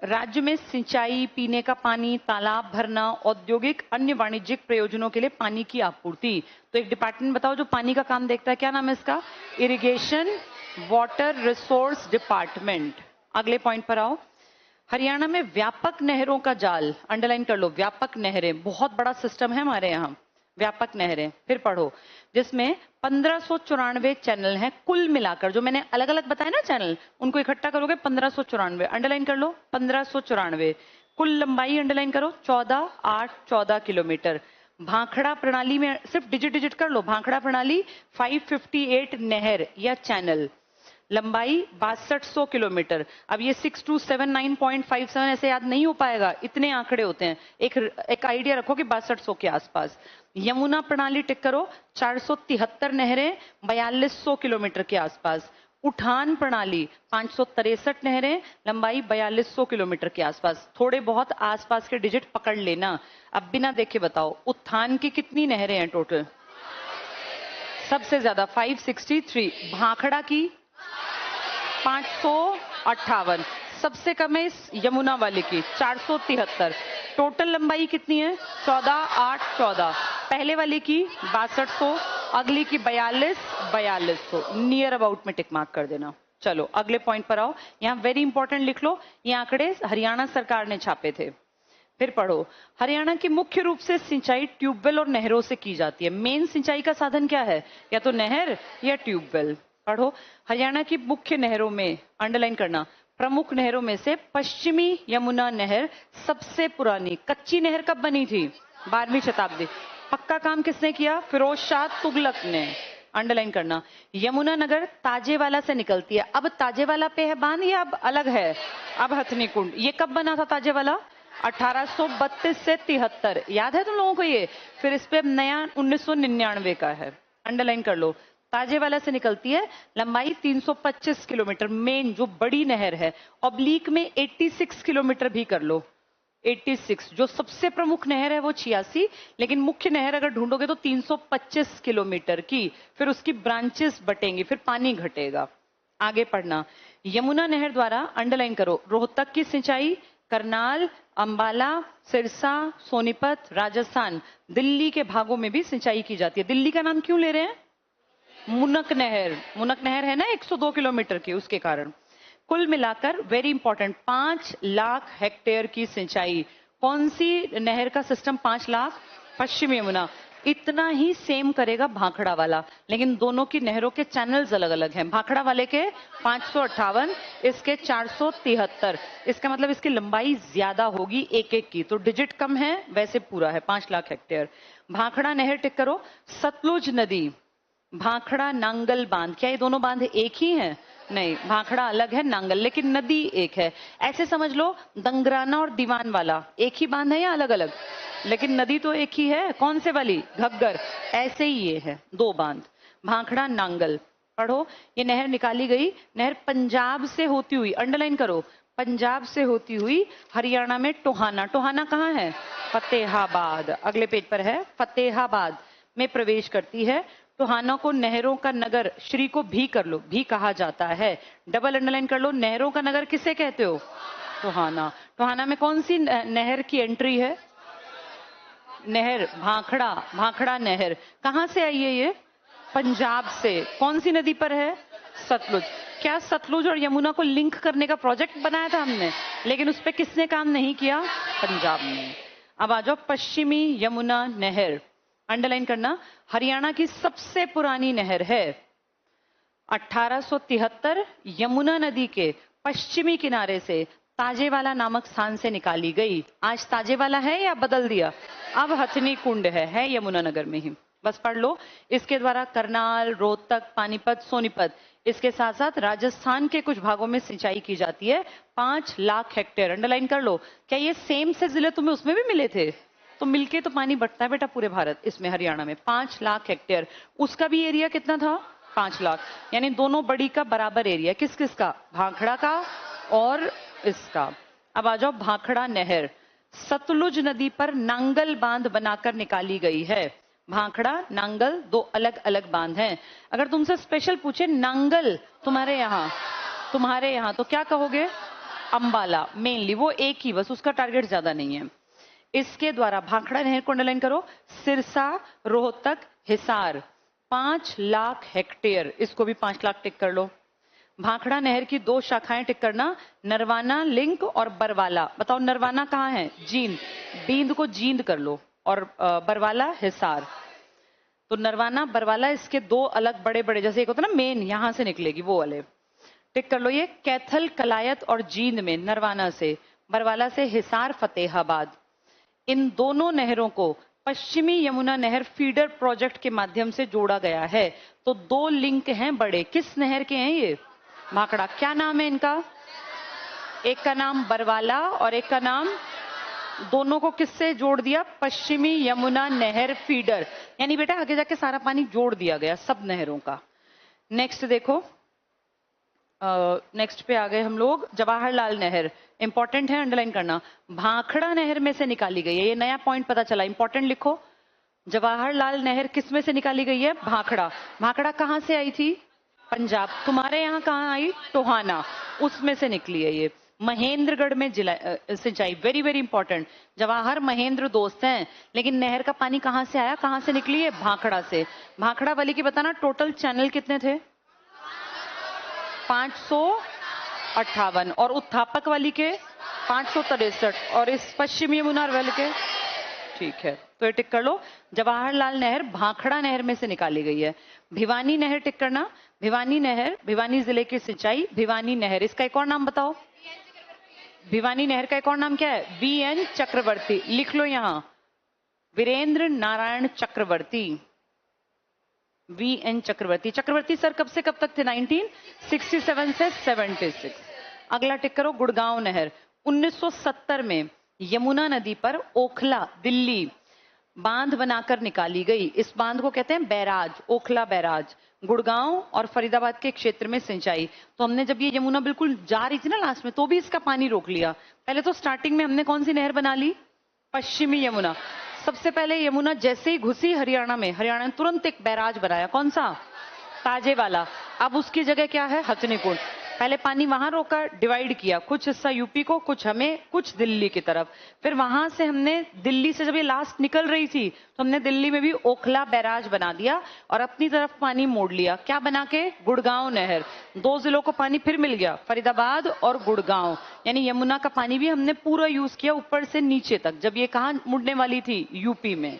राज्य में सिंचाई, पीने का पानी, तालाब भरना, औद्योगिक अन्य वाणिज्यिक प्रयोजनों के लिए पानी की आपूर्ति। तो एक डिपार्टमेंट बताओ जो पानी का काम देखता है, क्या नाम है इसका? Irrigation water resource department. अगले पॉइंट पर आओ। हरियाणा में व्यापक नहरों का जाल, अंडरलाइन कर लो, व्यापक नहरें, बहुत बड़ा सिस्टम है हमारे यहाँ, व्यापक नहरें। फिर पढ़ो, जिसमें 1594 चैनल हैं कुल मिलाकर, जो मैंने अलग अलग बताया ना चैनल, उनको इकट्ठा करोगे 1594, अंडरलाइन कर लो 1594। कुल लंबाई अंडरलाइन करो 14 8 14 किलोमीटर। भाखड़ा प्रणाली में सिर्फ डिजिट डिजिट कर लो, भाखड़ा प्रणाली 558 नहर या चैनल, लंबाई 6200 किलोमीटर। अब ये 6279.57 ऐसे याद नहीं हो पाएगा, इतने आंकड़े होते हैं, एक आइडिया रखो कि 6200 के आसपास। यमुना प्रणाली टिक करो, 473 नहरें 4200 किलोमीटर के आसपास। उठान प्रणाली 563 नहरें, लंबाई 4200 किलोमीटर के आसपास। थोड़े बहुत आसपास के डिजिट पकड़ लेना। अब बिना देखे बताओ, उत्थान की कितनी नहरें हैं टोटल? सबसे ज्यादा 563। भाखड़ा की 558। सबसे कम है इस यमुना वाले की 473। टोटल लंबाई कितनी है? 14 8 14। पहले वाले की 6200, अगली की 4200। नियर अबाउट में टिक मार्क कर देना। चलो अगले पॉइंट पर आओ। यहाँ वेरी इंपॉर्टेंट लिख लो, ये आंकड़े हरियाणा सरकार ने छापे थे। फिर पढ़ो, हरियाणा की मुख्य रूप से सिंचाई ट्यूबवेल और नहरों से की जाती है। मेन सिंचाई का साधन क्या है? या तो नहर या ट्यूबवेल। पढ़ो, हरियाणा की मुख्य नहरों में, अंडरलाइन करना, प्रमुख नहरों में से पश्चिमी यमुना नहर सबसे पुरानी। कच्ची नहर कब बनी थी? 12वीं शताब्दी। पक्का काम किसने किया? फिरोज शाह तुगलक ने। अंडरलाइन करना, यमुना नगर ताजेवाला से निकलती है। अब ताजेवाला पे है बांध या अब अलग है? अब हथनी कुंड। ये कब बना था ताजेवाला? 1832 से 73। याद है तुम लोगों को ये? फिर इस पे नया 1999 का है। अंडरलाइन कर लो, ताजेवाला से निकलती है, लंबाई 325 किलोमीटर। मेन जो बड़ी नहर है, ऑब्लिक में 86 किलोमीटर भी कर लो। 86। जो सबसे प्रमुख नहर है वो 86, लेकिन मुख्य नहर अगर ढूंढोगे तो 325 किलोमीटर की। फिर उसकी ब्रांचेस बटेंगी, फिर पानी घटेगा। आगे पढ़ना, यमुना नहर द्वारा, अंडरलाइन करो, रोहतक की सिंचाई करनाल, अंबाला, सिरसा, सोनीपत, राजस्थान, दिल्ली के भागों में भी सिंचाई की जाती है। दिल्ली का नाम क्यों ले रहे हैं? मुनक नहर। मुनक नहर है ना 102 किलोमीटर की, उसके कारण। कुल मिलाकर वेरी इंपॉर्टेंट, 5 लाख हेक्टेयर की सिंचाई। कौन सी नहर का सिस्टम 5 लाख? पश्चिमी यमुना। इतना ही सेम करेगा भाखड़ा वाला, लेकिन दोनों की नहरों के चैनल्स अलग अलग हैं। भाखड़ा वाले के 558, इसके 473। इसका मतलब इसकी लंबाई ज्यादा होगी एक एक की, तो डिजिट कम है, वैसे पूरा है 5 लाख हेक्टेयर। भाखड़ा नहर टिक करो। सतलुज नदी, भाखड़ा नांगल बांध, क्या ये दोनों बांध एक ही हैं? नहीं, भाखड़ा अलग है, नांगल, लेकिन नदी एक है। ऐसे समझ लो, दंगराना और दीवान वाला एक ही बांध है या अलग अलग? लेकिन नदी तो एक ही है। कौन से वाली? घग्गर। ऐसे ही ये है, 2 बांध, भाखड़ा नांगल। पढ़ो, ये नहर निकाली गई, नहर पंजाब से होती हुई, अंडरलाइन करो, पंजाब से होती हुई हरियाणा में टोहाना, टोहाना कहाँ है? फतेहाबाद। अगले पेज पर है, फतेहाबाद में प्रवेश करती है। टोहाना को नहरों का नगर, श्री को भी कर लो, भी कहा जाता है। डबल अंडरलाइन कर लो, नहरों का नगर किसे कहते हो? टोहाना। टोहाना में कौन सी नहर की एंट्री है? नहर भाखड़ा, भाखड़ा नहर। कहां से आई है ये? पंजाब से। कौन सी नदी पर है? सतलुज। क्या सतलुज और यमुना को लिंक करने का प्रोजेक्ट बनाया था हमने, लेकिन उस पर किसने काम नहीं किया? पंजाब ने। अब आ जाओ, पश्चिमी यमुना नहर, अंडरलाइन करना, हरियाणा की सबसे पुरानी नहर है। 1873 यमुना नदी के पश्चिमी किनारे से ताजेवाला नामक स्थान से निकाली गई। आज ताजेवाला है या बदल दिया? अब हथनी कुंड है यमुना नगर में ही। बस पढ़ लो, इसके द्वारा करनाल, रोहतक, पानीपत, सोनीपत, इसके साथ साथ राजस्थान के कुछ भागों में सिंचाई की जाती है। 5 लाख हेक्टेयर। अंडरलाइन कर लो, क्या ये सेम से जिले तुम्हें उसमें भी मिले थे? तो मिलके तो पानी बढ़ता है बेटा पूरे भारत, इसमें हरियाणा में 5 लाख हेक्टेयर। उसका भी एरिया कितना था? 5 लाख। यानी दोनों बड़ी का बराबर एरिया। किस किस का? भाखड़ा का और इसका। अब आ जाओ, भाखड़ा नहर सतलुज नदी पर नांगल बांध बनाकर निकाली गई है। भाखड़ा नांगल 2 अलग अलग बांध हैं। अगर तुमसे स्पेशल पूछे नांगल तुम्हारे यहाँ तो क्या कहोगे? अंबाला। मेनली वो एक ही, बस उसका टारगेट ज्यादा नहीं है। इसके द्वारा भाखड़ा नहर को अंडरलाइन करो, सिरसा, रोहतक, हिसार, 5 लाख हेक्टेयर। इसको भी 5 लाख टिक कर लो। भाखड़ा नहर की 2 शाखाएं टिक करना, नरवाना लिंक और बरवाला। बताओ नरवाना कहाँ है? जींद। बींद को जींद कर लो, और बरवाला हिसार। तो नरवाना बरवाला, इसके 2 अलग बड़े बड़े, जैसे एक होता है ना मेन, यहां से निकलेगी वो वाले, टिक कर लो। ये कैथल, कलायत और जींद में नरवाना से, बरवाला से हिसार, फतेहाबाद। इन दोनों नहरों को पश्चिमी यमुना नहर फीडर प्रोजेक्ट के माध्यम से जोड़ा गया है। तो 2 लिंक हैं बड़े। किस नहर के हैं ये? भाखड़ा। क्या नाम है इनका? एक का नाम बरवाला और एक का नाम, दोनों को किससे जोड़ दिया? पश्चिमी यमुना नहर फीडर। यानी बेटा आगे जाके सारा पानी जोड़ दिया गया सब नहरों का। नेक्स्ट देखो, नेक्स्ट पे आ गए हम लोग, जवाहरलाल नहर। इंपॉर्टेंट है, अंडरलाइन करना, भाखड़ा नहर में से निकाली गई है। ये नया पॉइंट पता चला, इंपॉर्टेंट लिखो। जवाहरलाल नहर किस में से निकाली गई है? भाखड़ा। भाखड़ा कहां से आई थी? पंजाब। तुम्हारे यहाँ कहाँ आई? टोहाना, उसमें से निकली है ये। महेंद्रगढ़ में सिंचाई, very very important. Jawahar Mahendra दोस्त हैं, लेकिन नहर का पानी कहां से आया, कहां से निकली है? भाखड़ा से। भाखड़ा वाली की बताना टोटल चैनल कितने थे? 558। और उत्थापक वाली के 563, और इस पश्चिमी यमुना वेल के, ठीक है, तो ये टिक कर लो। जवाहरलाल नहर भाखड़ा नहर में से निकाली गई है। भिवानी नहर टिक करना। भिवानी नहर भिवानी जिले की सिंचाई भिवानी नहर, इसका एक और नाम बताओ। भिवानी नहर का एक और नाम क्या है? वीएन चक्रवर्ती, लिख लो यहां, वीरेंद्र नारायण चक्रवर्ती, वीएन चक्रवर्ती। चक्रवर्ती सर कब से कब तक थे? 1967 से 76। अगला टिक करो, गुड़गांव नहर 1970 में यमुना नदी पर ओखला दिल्ली बांध बनाकर निकाली गई। इस बांध को कहते हैं बैराज, ओखला बैराज। गुड़गांव और फरीदाबाद के क्षेत्र में सिंचाई। तो हमने जब ये यमुना बिल्कुल जा रही थी ना लास्ट में, तो भी इसका पानी रोक लिया। पहले तो स्टार्टिंग में हमने कौन सी नहर बना ली? पश्चिमी यमुना। सबसे पहले यमुना जैसे ही घुसी हरियाणा में, हरियाणा ने तुरंत एक बैराज बनाया। कौन सा? ताजे वाला। अब उसकी जगह क्या है? हथनी कुंड। पहले पानी वहां रोका, डिवाइड किया, कुछ हिस्सा यूपी को, कुछ हमें, कुछ दिल्ली की तरफ। फिर वहां से हमने दिल्ली से जब ये लास्ट निकल रही थी, तो हमने दिल्ली में भी ओखला बैराज बना दिया और अपनी तरफ पानी मोड़ लिया। क्या बना के? गुड़गांव नहर। 2 जिलों को पानी फिर मिल गया, फरीदाबाद और गुड़गांव। यानी यमुना का पानी भी हमने पूरा यूज किया ऊपर से नीचे तक। जब ये कहां मुड़ने वाली थी? यूपी में।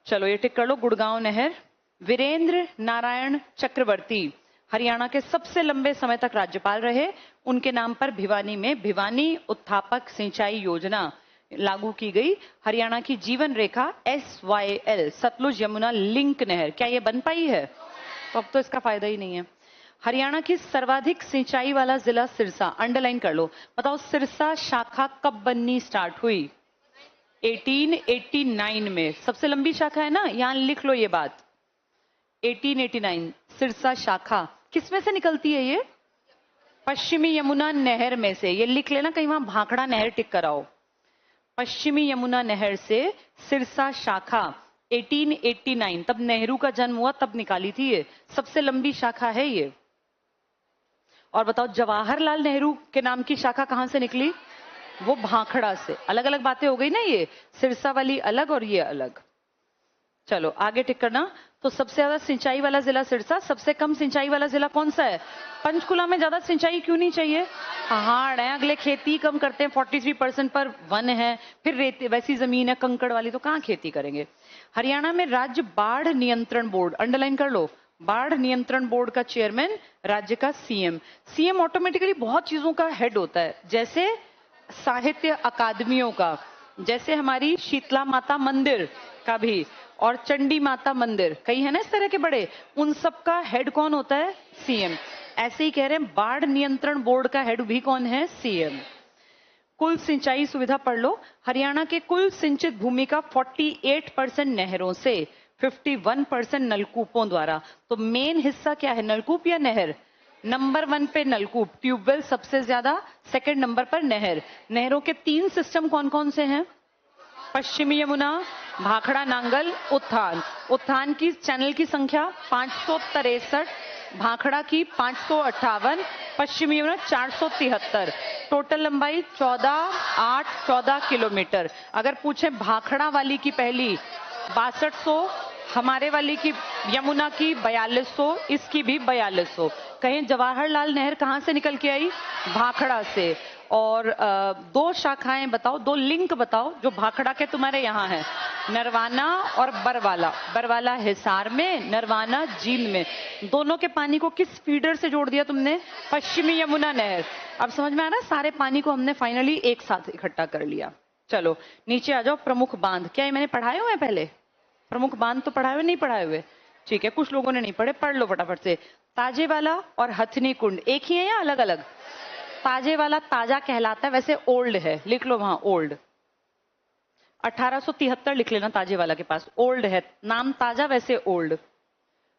चलो ये टिक कर लो, गुड़गांव नहर। वीरेंद्र नारायण चक्रवर्ती हरियाणा के सबसे लंबे समय तक राज्यपाल रहे। उनके नाम पर भिवानी में भिवानी उत्थापक सिंचाई योजना लागू की गई। हरियाणा की जीवन रेखा SYL सतलुज यमुना लिंक नहर, क्या ये बन पाई है? तो अब तो इसका फायदा ही नहीं है। हरियाणा की सर्वाधिक सिंचाई वाला जिला सिरसा, अंडरलाइन कर लो। बताओ सिरसा शाखा कब बननी स्टार्ट हुई? 1889 में। सबसे लंबी शाखा है ना, यहां लिख लो ये बात, 1889 सिरसा शाखा। किस में से निकलती है ये? पश्चिमी यमुना नहर में से। ये लिख लेना, कहीं वहां भाखड़ा नहर टिक कराओ। पश्चिमी यमुना नहर से सिरसा शाखा 1889, तब नेहरू का जन्म हुआ, तब निकाली थी ये। सबसे लंबी शाखा है ये। और बताओ जवाहरलाल नेहरू के नाम की शाखा कहां से निकली? वो भाखड़ा से। अलग अलग बातें हो गई ना, ये सिरसा वाली अलग और ये अलग। चलो आगे टिक करना। तो सबसे ज्यादा सिंचाई वाला जिला सिरसा, सबसे कम सिंचाई वाला जिला कौन सा है? पंचकुला में ज्यादा सिंचाई क्यों नहीं चाहिए? पहाड़ है, अगले खेती कम करते हैं, 43% पर वन है, फिर रेत वैसी जमीन है कंकड़ वाली, तो कहाँ खेती करेंगे। हरियाणा में राज्य बाढ़ नियंत्रण बोर्ड, अंडरलाइन कर लो, बाढ़ नियंत्रण बोर्ड का चेयरमैन राज्य का सीएम। सीएम ऑटोमेटिकली बहुत चीजों का हेड होता है, जैसे साहित्य अकादमियों का, जैसे हमारी शीतला माता मंदिर का भी, और चंडी माता मंदिर, कई है ना इस तरह के बड़े, उन सब का हेड कौन होता है? सीएम। ऐसे ही कह रहे हैं बाढ़ नियंत्रण बोर्ड का हेड भी कौन है? सीएम। कुल सिंचाई सुविधा पढ़ लो। हरियाणा के कुल सिंचित भूमि का 48% नहरों से, 51% नलकूपों द्वारा। तो मेन हिस्सा क्या है, नलकूप या नहर? नंबर 1 पे नलकूप, ट्यूबवेल सबसे ज्यादा, सेकंड नंबर पर नहर। नहरों के 3 सिस्टम कौन कौन से हैं? पश्चिमी यमुना, भाखड़ा नांगल, उत्थान। उत्थान की चैनल की संख्या 563, भाखड़ा की 558, पश्चिमी यमुना 473। टोटल लंबाई 14 किलोमीटर। अगर पूछे भाखड़ा वाली की पहली 6200, हमारे वाली की यमुना की 4200, इसकी भी 4200। कहें जवाहरलाल नहर कहां से निकल के आई? भाखड़ा से। और 2 शाखाएं बताओ, 2 लिंक बताओ जो भाखड़ा के तुम्हारे यहाँ है, नरवाना और बरवाला। बरवाला हिसार में, नरवाना जींद में। दोनों के पानी को किस फीडर से जोड़ दिया तुमने? पश्चिमी यमुना नहर। अब समझ में आ रहा है, सारे पानी को हमने फाइनली एक साथ इकट्ठा कर लिया। चलो नीचे आ जाओ। प्रमुख बांध, क्या ये मैंने पढ़ाए हुए हैं पहले? प्रमुख बांध तो पढ़ाए हुए नहीं? पढ़ाए हुए, ठीक है, कुछ लोगों ने नहीं पढ़े, पढ़ लो फटाफट से। ताजे वाला और हथनी कुंड एक ही है या अलग अलग? ताजे वाला ताजा कहलाता है, वैसे ओल्ड है, लिख लो वहां ओल्ड। 1873 लिख लेना ताजे वाला के पास, ओल्ड है, नाम ताजा वैसे ओल्ड।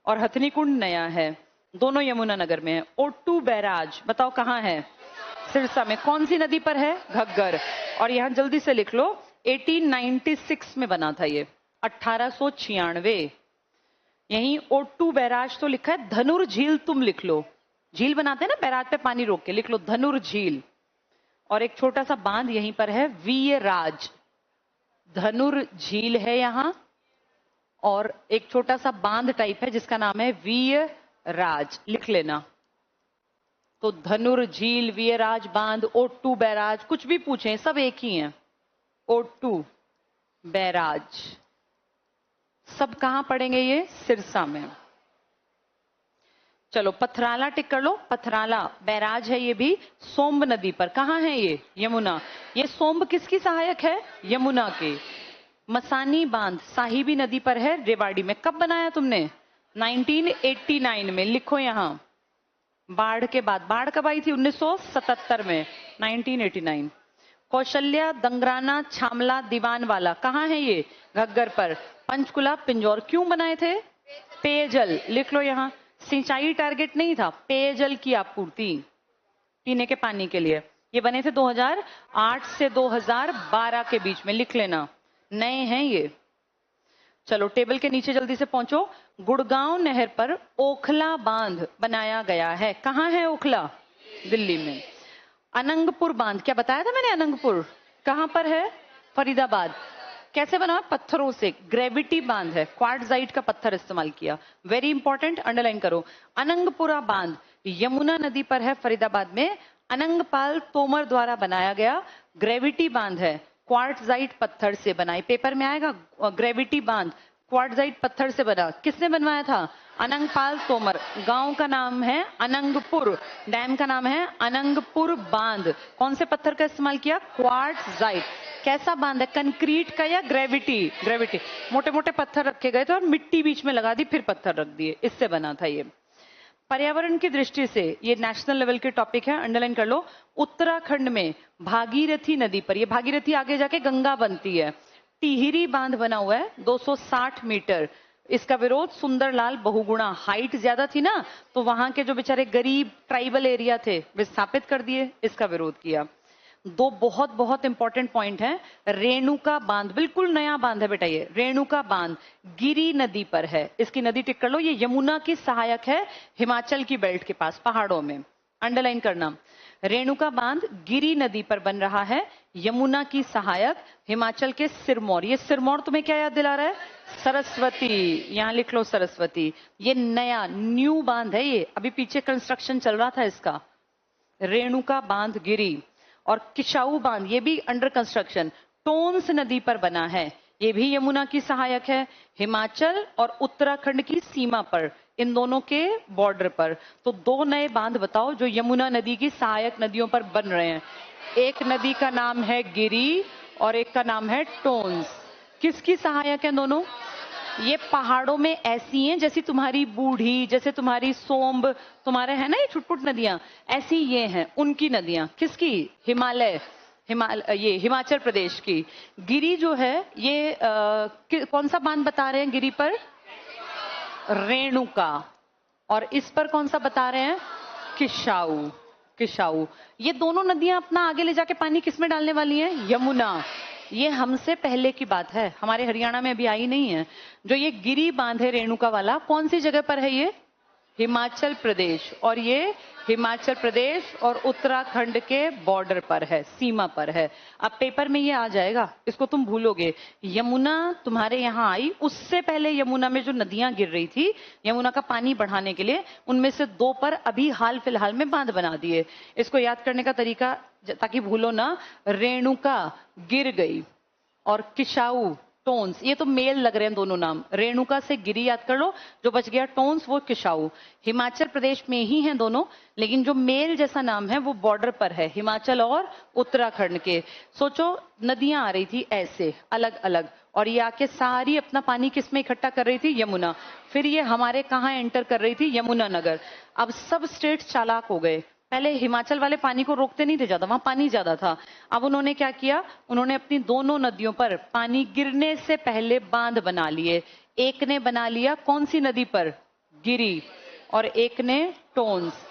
और हथनी कुंड नया है, दोनों यमुनानगर में है। ओट्टू बैराज बताओ कहां है? सिरसा में। कौन सी नदी पर है? घग्गर। और यहां जल्दी से लिख लो, 1896 में बना था ये, 1896। यहीं ओट्टू बैराज तो लिखा है, धनुर झील तुम लिख लो, झील बनाते हैं ना बैराज पे पानी रोक के, लिख लो धनुर झील। और एक छोटा सा बांध यहीं पर है, वीयराज। धनुर झील है यहां, और एक छोटा सा बांध टाइप है जिसका नाम है वीयराज, लिख लेना। तो धनुर झील, वीरराज बांध, ओटू बैराज, कुछ भी पूछें सब एक ही हैं। ओटू बैराज सब कहां पड़ेंगे? ये सिरसा में। चलो पथराला टिक कर लो। पथराला बैराज है ये भी सोम्ब नदी पर। कहां है ये? यमुना। ये सोम्ब किसकी सहायक है? यमुना के। मसानी बांध साहिबी नदी पर है, रेवाड़ी में। कब बनाया तुमने? 1989 में। लिखो यहां, बाढ़ के बाद। बाढ़ कब आई थी? 1977 में, 1989। कौशल्या, दंगराना, छामला, दीवानवाला कहां है ये? घग्गर पर। पंचकुला, पिंजौर क्यों बनाए थे? पेयजल। लिख लो यहां, सिंचाई टारगेट नहीं था, पेयजल की आपूर्ति, पीने के पानी के लिए। ये बने थे 2008 से 2012 के बीच में। लिख लेना, नए हैं ये। चलो टेबल के नीचे जल्दी से पहुंचो। गुड़गांव नहर पर ओखला बांध बनाया गया है। कहां है ओखला? दिल्ली में। अनंगपुर बांध, क्या बताया था मैंने? अनंगपुर कहां पर है? फरीदाबाद। कैसे बना? पत्थरों से। ग्रेविटी बांध है, क्वार्टजाइट का पत्थर इस्तेमाल किया। वेरी इंपॉर्टेंट, अंडरलाइन करो। अनंगपुरा बांध यमुना नदी पर है, फरीदाबाद में। अनंगपाल तोमर द्वारा बनाया गया ग्रेविटी बांध है, क्वार्टजाइट पत्थर से बनाई। पेपर में आएगा, ग्रेविटी बांध क्वार्टजाइट पत्थर से बना। किसने बनवाया था? अनंगपाल तोमर। गांव का नाम है अनंगपुर, डैम का नाम है अनंगपुर बांध। कौन से पत्थर का इस्तेमाल किया? क्वार्टजाइट। कैसा बांध है? कंक्रीट का या ग्रेविटी? ग्रेविटी। मोटे मोटे पत्थर रखे गए थे और मिट्टी बीच में लगा दी, फिर पत्थर रख दिए, इससे बना था ये। पर्यावरण की दृष्टि से ये नेशनल लेवल के टॉपिक है, अंडरलाइन कर लो। उत्तराखंड में भागीरथी नदी पर, ये भागीरथी आगे जाके गंगा बनती है, टिहरी बांध बना हुआ है 260 मीटर। इसका विरोध सुंदरलाल बहुगुणा, हाइट ज्यादा थी ना, तो वहां के जो बेचारे गरीब ट्राइबल एरिया थे विस्थापित कर दिए, इसका विरोध किया। दो बहुत बहुत इंपॉर्टेंट पॉइंट हैं। रेणुका बांध बिल्कुल नया बांध है बेटा, ये रेणुका बांध गिरी नदी पर है। इसकी नदी टिक कर लो, ये यमुना की सहायक है, हिमाचल की बेल्ट के पास पहाड़ों में। अंडरलाइन करना, रेणुका बांध गिरी नदी पर बन रहा है, यमुना की सहायक, हिमाचल के सिरमौर। ये सिरमौर तुम्हें क्या याद दिला रहा है? सरस्वती। यहां लिख लो सरस्वती। ये नया न्यू बांध है, ये अभी पीछे कंस्ट्रक्शन चल रहा था इसका। रेणुका बांध गिरी। और किशाऊ बांध, ये भी अंडर कंस्ट्रक्शन, टोंस नदी पर बना है, ये भी यमुना की सहायक है, हिमाचल और उत्तराखंड की सीमा पर, इन दोनों के बॉर्डर पर। तो दो नए बांध बताओ जो यमुना नदी की सहायक नदियों पर बन रहे हैं। एक नदी का नाम है गिरी और एक का नाम है टोंस। किसकी सहायक है दोनों? ये पहाड़ों में ऐसी हैं जैसी तुम्हारी बूढ़ी, जैसे तुम्हारी सोम्ब, तुम्हारे है ना ये छुटपुट नदियां, ऐसी ये हैं उनकी नदियां। किसकी? हिमालय, ये हिमाचल प्रदेश की। गिरी जो है ये कौन सा बांध बता रहे हैं गिरी पर? रेणुका। और इस पर कौन सा बता रहे हैं? किशाऊ। किशाऊ। ये दोनों नदियां अपना आगे ले जाके पानी किसमें डालने वाली हैं? यमुना। ये हमसे पहले की बात है, हमारे हरियाणा में अभी आई नहीं है। जो ये गिरी बांध है रेणुका वाला, कौन सी जगह पर है ये? हिमाचल प्रदेश। और ये हिमाचल प्रदेश और उत्तराखंड के बॉर्डर पर है, सीमा पर है। अब पेपर में ये आ जाएगा, इसको तुम भूलोगे। यमुना तुम्हारे यहाँ आई, उससे पहले यमुना में जो नदियां गिर रही थी यमुना का पानी बढ़ाने के लिए, उनमें से दो पर अभी हाल फिलहाल में बांध बना दिए। इसको याद करने का तरीका, ताकि भूलो ना, रेणुका गिर गई और किशाऊ टोंस, ये तो मेल लग रहे हैं दोनों नाम। रेणुका से गिरी याद कर लो, जो बच गया टोंस वो किशाऊ। हिमाचल प्रदेश में ही हैं दोनों, लेकिन जो मेल जैसा नाम है वो बॉर्डर पर है, हिमाचल और उत्तराखंड के। सोचो नदियां आ रही थी ऐसे अलग अलग, और ये आके सारी अपना पानी किस में इकट्ठा कर रही थी? यमुना। फिर ये हमारे कहाँ एंटर कर रही थी? यमुना नगर। अब सब स्टेट चालाक हो गए। पहले हिमाचल वाले पानी को रोकते नहीं थे ज्यादा, वहां पानी ज्यादा था। अब उन्होंने क्या किया? उन्होंने अपनी दोनों नदियों पर पानी गिरने से पहले बांध बना लिए। एक ने बना लिया कौन सी नदी पर? गिरी। और एक ने टोंस।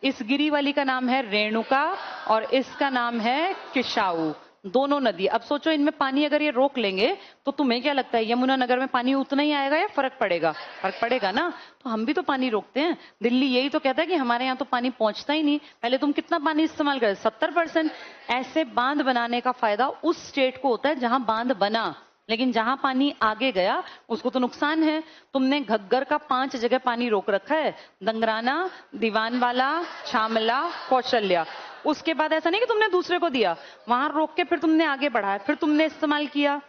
इस गिरी वाली का नाम है रेणुका और इसका नाम है किशाऊ। दोनों नदी। अब सोचो इनमें पानी अगर ये रोक लेंगे तो तुम्हें क्या लगता है यमुना नगर में पानी उतना ही आएगा या फर्क पड़ेगा? फर्क पड़ेगा ना। तो हम भी तो पानी रोकते हैं। दिल्ली यही तो कहता है कि हमारे यहाँ तो पानी पहुंचता ही नहीं। पहले तुम कितना पानी इस्तेमाल कर? 70%। ऐसे बांध बनाने का फायदा उस स्टेट को होता है जहां बांध बना, लेकिन जहां पानी आगे गया उसको तो नुकसान है। तुमने घग्गर का 5 जगह पानी रोक रखा है, दंगराना, दीवानवाला, छामला, कौशल्या। उसके बाद ऐसा नहीं कि तुमने दूसरे को दिया, वहां रोक के फिर तुमने आगे बढ़ाया, फिर तुमने इस्तेमाल किया।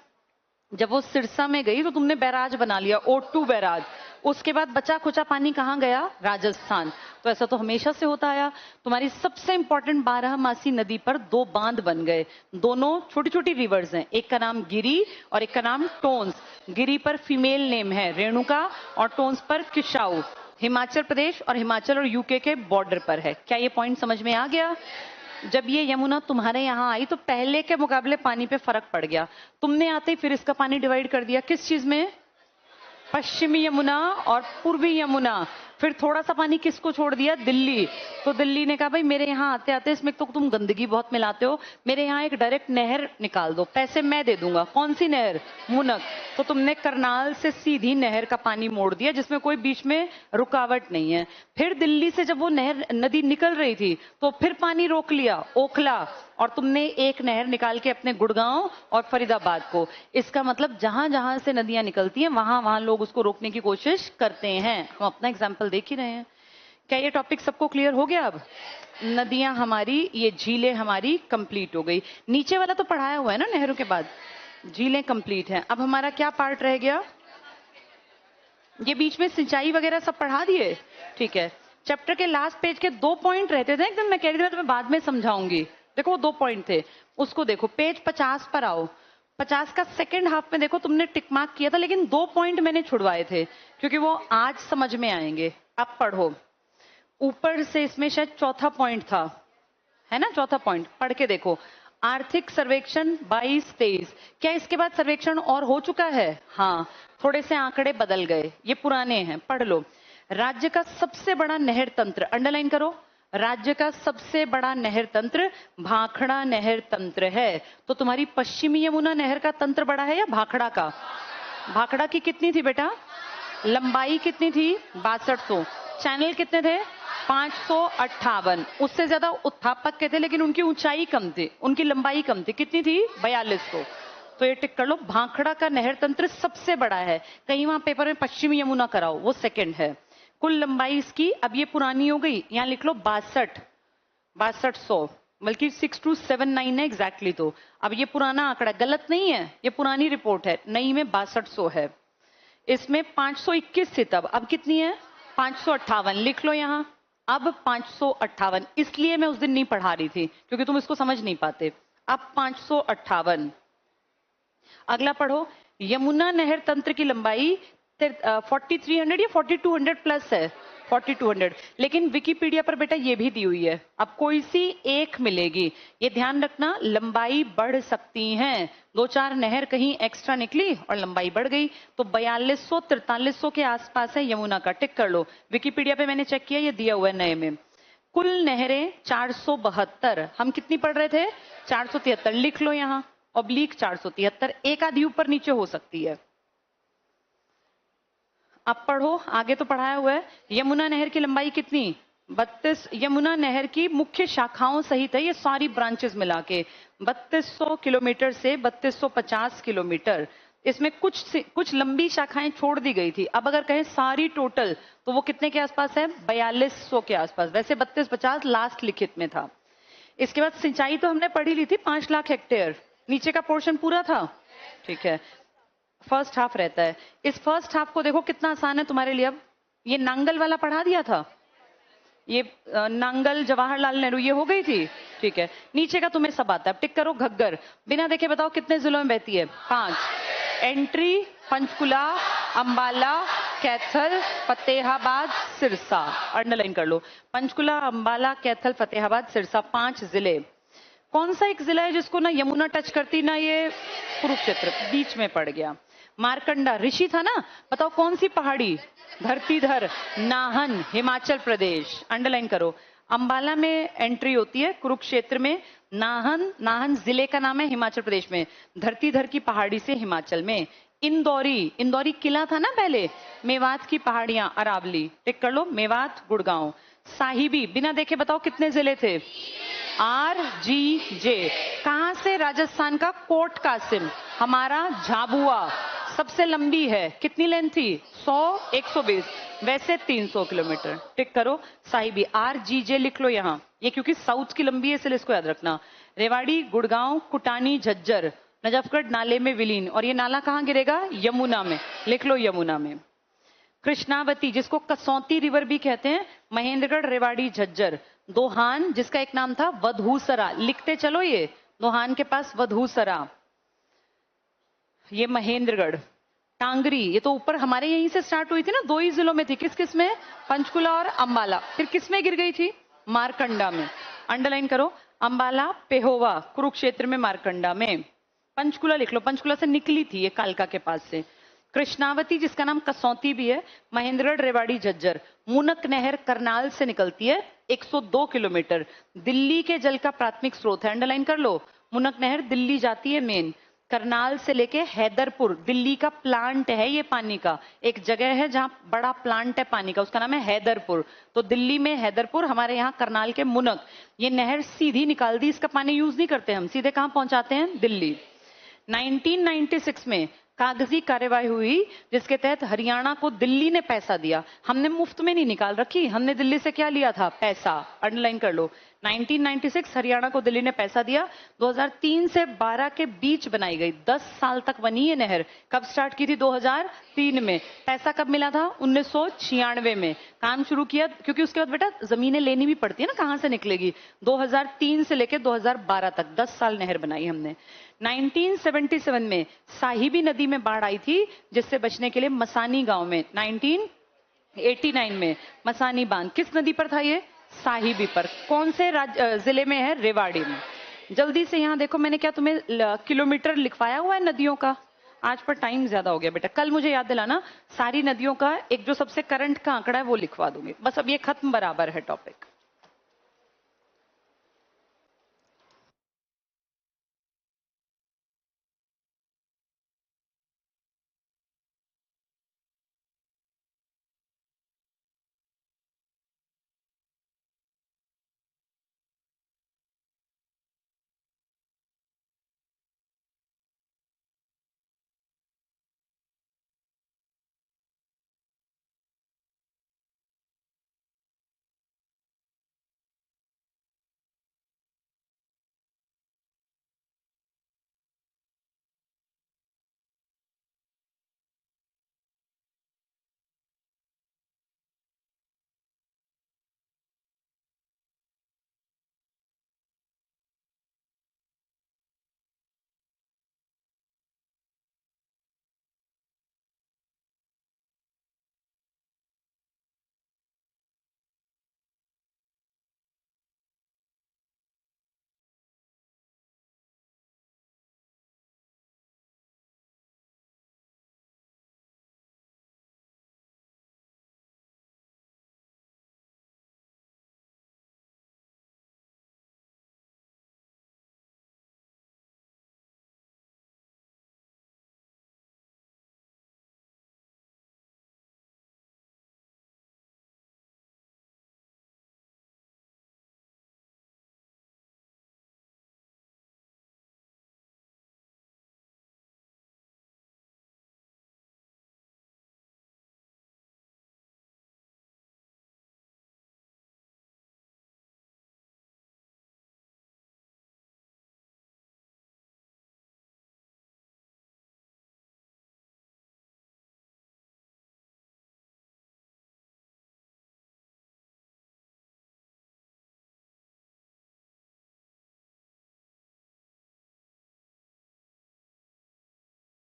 जब वो सिरसा में गई तो तुमने बैराज बना लिया, O2 बैराज। उसके बाद बचा खुचा पानी कहां गया? राजस्थान। तो ऐसा तो हमेशा से होता आया। तुम्हारी सबसे इंपॉर्टेंट बारहमासी नदी पर 2 बांध बन गए। दोनों छोटी छोटी रिवर्स हैं, एक का नाम गिरी और एक का नाम टोंस। गिरी पर फीमेल नेम है रेणुका और टोंस पर किशाऊ। हिमाचल प्रदेश और हिमाचल और यूके के बॉर्डर पर है। क्या ये पॉइंट समझ में आ गया? जब ये यमुना तुम्हारे यहाँ आई तो पहले के मुकाबले पानी पे फर्क पड़ गया। तुमने आते ही फिर इसका पानी डिवाइड कर दिया किस चीज में? पश्चिमी यमुना और पूर्वी यमुना। फिर थोड़ा सा पानी किसको छोड़ दिया? दिल्ली। तो दिल्ली ने कहा भाई मेरे यहाँ आते आते इसमें तो तुम गंदगी बहुत मिलाते हो, मेरे यहाँ एक डायरेक्ट नहर निकाल दो, पैसे मैं दे दूंगा। कौन सी नहर? मुनक। तो तुमने करनाल से सीधी नहर का पानी मोड़ दिया जिसमें कोई बीच में रुकावट नहीं है। फिर दिल्ली से जब वो नहर नदी निकल रही थी तो फिर पानी रोक लिया, ओखला, और तुमने एक नहर निकाल के अपने गुड़गांव और फरीदाबाद को। इसका मतलब जहां जहां से नदियां निकलती हैं वहां वहां लोग उसको रोकने की कोशिश करते हैं। हम अपना एग्जाम्पल देख ही रहे हैं। क्या ये टॉपिक सबको क्लियर हो गया? अब नदियां हमारी, ये झीलें हमारी कंप्लीट हो गई। नीचे वाला तो पढ़ाया हुआ है ना, नहरों के बाद झीलें कंप्लीट हैं। अब हमारा क्या पार्ट रह गया? ये बीच में सिंचाई वगैरह सब पढ़ा दिए, ठीक है। चैप्टर के लास्ट पेज के 2 पॉइंट रहते थे एकदम, मैं कह रही थी तुम्हें बाद में समझाऊंगी। देखो वो 2 पॉइंट थे, उसको देखो। पेज 50 पर आओ। 50 का सेकंड हाफ में देखो, तुमने टिक मार्क किया था लेकिन 2 पॉइंट मैंने छुड़वाए थे क्योंकि वो आज समझ में आएंगे। अब पढ़ो ऊपर से, इसमें शायद चौथा पॉइंट था, है ना? चौथा पॉइंट पढ़ के देखो। आर्थिक सर्वेक्षण 22-23। क्या इसके बाद सर्वेक्षण और हो चुका है? हाँ, थोड़े से आंकड़े बदल गए, ये पुराने हैं, पढ़ लो। राज्य का सबसे बड़ा नहर तंत्र, अंडरलाइन करो, राज्य का सबसे बड़ा नहर तंत्र भाखड़ा नहर तंत्र है। तो तुम्हारी पश्चिमी यमुना नहर का तंत्र बड़ा है या भाखड़ा का? भाखड़ा की कितनी थी बेटा? लंबाई कितनी थी? 6200। चैनल कितने थे? 558। उससे ज्यादा उत्थापक के थे लेकिन उनकी ऊंचाई कम थी, उनकी लंबाई कम थी। कितनी थी? 4200। तो ये टिक कर लो, भाखड़ा का नहर तंत्र सबसे बड़ा है। कहीं वहां पेपर में पश्चिमी यमुना कराओ, वो सेकंड है। कुल लंबाई इसकी, अब ये पुरानी हो गई, यहां लिख लो 6200, बल्कि 6279 है एग्जैक्टली। तो अब ये पुराना आंकड़ा गलत नहीं है, ये पुरानी रिपोर्ट है, नई में 6200 है। इसमें 521 थी तब, अब कितनी है? 558 लिख लो यहां। अब 558, इसलिए मैं उस दिन नहीं पढ़ा रही थी क्योंकि तुम इसको समझ नहीं पाते। अब 558। अगला पढ़ो, यमुना नहर तंत्र की लंबाई 4300 या 4200 प्लस है, 4200। लेकिन विकिपीडिया पर बेटा ये भी दी हुई है, अब कोई सी एक मिलेगी। ये ध्यान रखना, लंबाई बढ़ सकती है। 2-4 नहर कहीं एक्स्ट्रा निकली और लंबाई बढ़ गई। तो 4200-4300 के आसपास है यमुना का, टिक कर लो। विकिपीडिया पे मैंने चेक किया, ये दिया हुआ है नए में। कुल नहरें 472। हम कितनी पढ़ रहे थे? 473 लिख लो यहाँ, ऑब्लिक 473। एक आधी ऊपर नीचे हो सकती है। अब पढ़ो, आगे तो पढ़ाया हुआ है। यमुना नहर की लंबाई कितनी? 32। यमुना नहर की मुख्य शाखाओं सहित है ये सारी ब्रांचेस मिला के 3200 किलोमीटर से 3250 किलोमीटर। इसमें कुछ लंबी शाखाएं छोड़ दी गई थी। अब अगर कहें सारी टोटल तो वो कितने के आसपास है? 4200 के आसपास। वैसे 3250 लास्ट लिखित में था। इसके बाद सिंचाई तो हमने पढ़ी ली थी, 5 लाख हेक्टेयर। नीचे का पोर्शन पूरा था, ठीक है। फर्स्ट हाफ रहता है। इस फर्स्ट हाफ को देखो कितना आसान है तुम्हारे लिए। अब ये नांगल वाला पढ़ा दिया था, ये नांगल जवाहरलाल नेहरू, ये हो गई थी, ठीक है। नीचे का तुम्हें सब आता है। अब टिक करो, घग्गर बिना देखे बताओ कितने जिलों में बहती है? 5। एंट्री पंचकुला, अंबाला, कैथल, फतेहाबाद, सिरसा। अंडरलाइन कर लो, पंचकुला, अंबाला, कैथल, फतेहाबाद, सिरसा, 5 जिले। कौन सा एक जिला है जिसको ना यमुना टच करती ना ये? कुरुक्षेत्र, बीच में पड़ गया। मारकंडा ऋषि था ना, बताओ कौन सी पहाड़ी? धरतीधर, नाहन, हिमाचल प्रदेश। अंडरलाइन करो। अंबाला में एंट्री होती है, कुरुक्षेत्र में नाहन, नाहन जिले का नाम है हिमाचल प्रदेश में, धरतीधर की पहाड़ी से हिमाचल में। इंदौरी, इंदौरी किला था ना पहले, मेवात की पहाड़ियां, अरावली। टिक कर लो, मेवात, गुड़गांव। साहिबी बिना देखे बताओ कितने जिले थे? RGJ। कहां से? राजस्थान का कोट कासिम। हमारा झाबुआ सबसे लंबी है, कितनी लेंथ थी? 100, 120, वैसे 300 किलोमीटर। टिक करो। साहिबी RGJ लिख लो यहां, ये क्योंकि साउथ की लंबी है इसलिए इसको याद रखना। रेवाड़ी, गुड़गांव, कुटानी, झज्जर, नजफगढ़ नाले में विलीन। और ये नाला कहां गिरेगा? यमुना में। लिख लो यमुना में। कृष्णावती, जिसको कसौती रिवर भी कहते हैं, महेंद्रगढ़, रेवाड़ी, झज्जर। दोहान, जिसका एक नाम था वधूसरा, लिखते चलो ये, दोहान के पास वधूसरा, ये महेंद्रगढ़। टांगरी, ये तो ऊपर हमारे यहीं से स्टार्ट हुई थी ना, 2 ही जिलों में थी। किस किस में? पंचकुला और अंबाला। फिर किस में गिर गई थी? मारकंडा में। अंडरलाइन करो। अंबाला, पेहोवा, कुरुक्षेत्र में, मारकंडा में। पंचकुला लिख लो, पंचकुला से निकली थी ये कालका के पास से। कृष्णावती, जिसका नाम कसौती भी है, महेंद्रगढ़, रेवाड़ी, झज्जर। मुनक नहर करनाल से निकलती है, 102 किलोमीटर। दिल्ली के जल का प्राथमिक स्रोत है, अंडरलाइन कर लो। मुनक नहर दिल्ली जाती है मेन। करनाल से लेके हैदरपुर, दिल्ली का प्लांट है ये पानी का। एक जगह है जहां बड़ा प्लांट है पानी का, उसका नाम है हैदरपुर। तो दिल्ली में हैदरपुर, हमारे यहाँ करनाल के मुनक। ये नहर सीधी निकाल दी, इसका पानी यूज नहीं करते हम, सीधे कहां पहुंचाते हैं? दिल्ली। 1996 में कागजी कार्यवाही हुई जिसके तहत हरियाणा को दिल्ली ने पैसा दिया। हमने मुफ्त में नहीं निकाल रखी, हमने दिल्ली से क्या लिया था? पैसा। अंडरलाइन कर लो। 1996 हरियाणा को दिल्ली ने पैसा दिया। 2003 से 12 के बीच बनाई गई, 10 साल तक बनी ये नहर। कब स्टार्ट की थी? 2003 में। पैसा कब मिला था? 1996 में। काम शुरू किया, क्योंकि उसके बाद बेटा जमीनें लेनी भी पड़ती है ना, कहां से निकलेगी। 2003 से लेकर 2012 तक 10 साल नहर बनाई हमने। 1977 में साहिबी नदी में बाढ़ आई थी, जिससे बचने के लिए मसानी गांव में 1989 में मसानी बांध। किस नदी पर था ये? साहिबी पर। कौन से जिले में है? रेवाड़ी में। जल्दी से यहां देखो, मैंने क्या तुम्हें किलोमीटर लिखवाया हुआ है नदियों का? आज पर टाइम ज्यादा हो गया बेटा, कल मुझे याद दिलाना। सारी नदियों का एक जो सबसे करंट का आंकड़ा है वो लिखवा दूंगी। बस अब ये खत्म, बराबर है टॉपिक।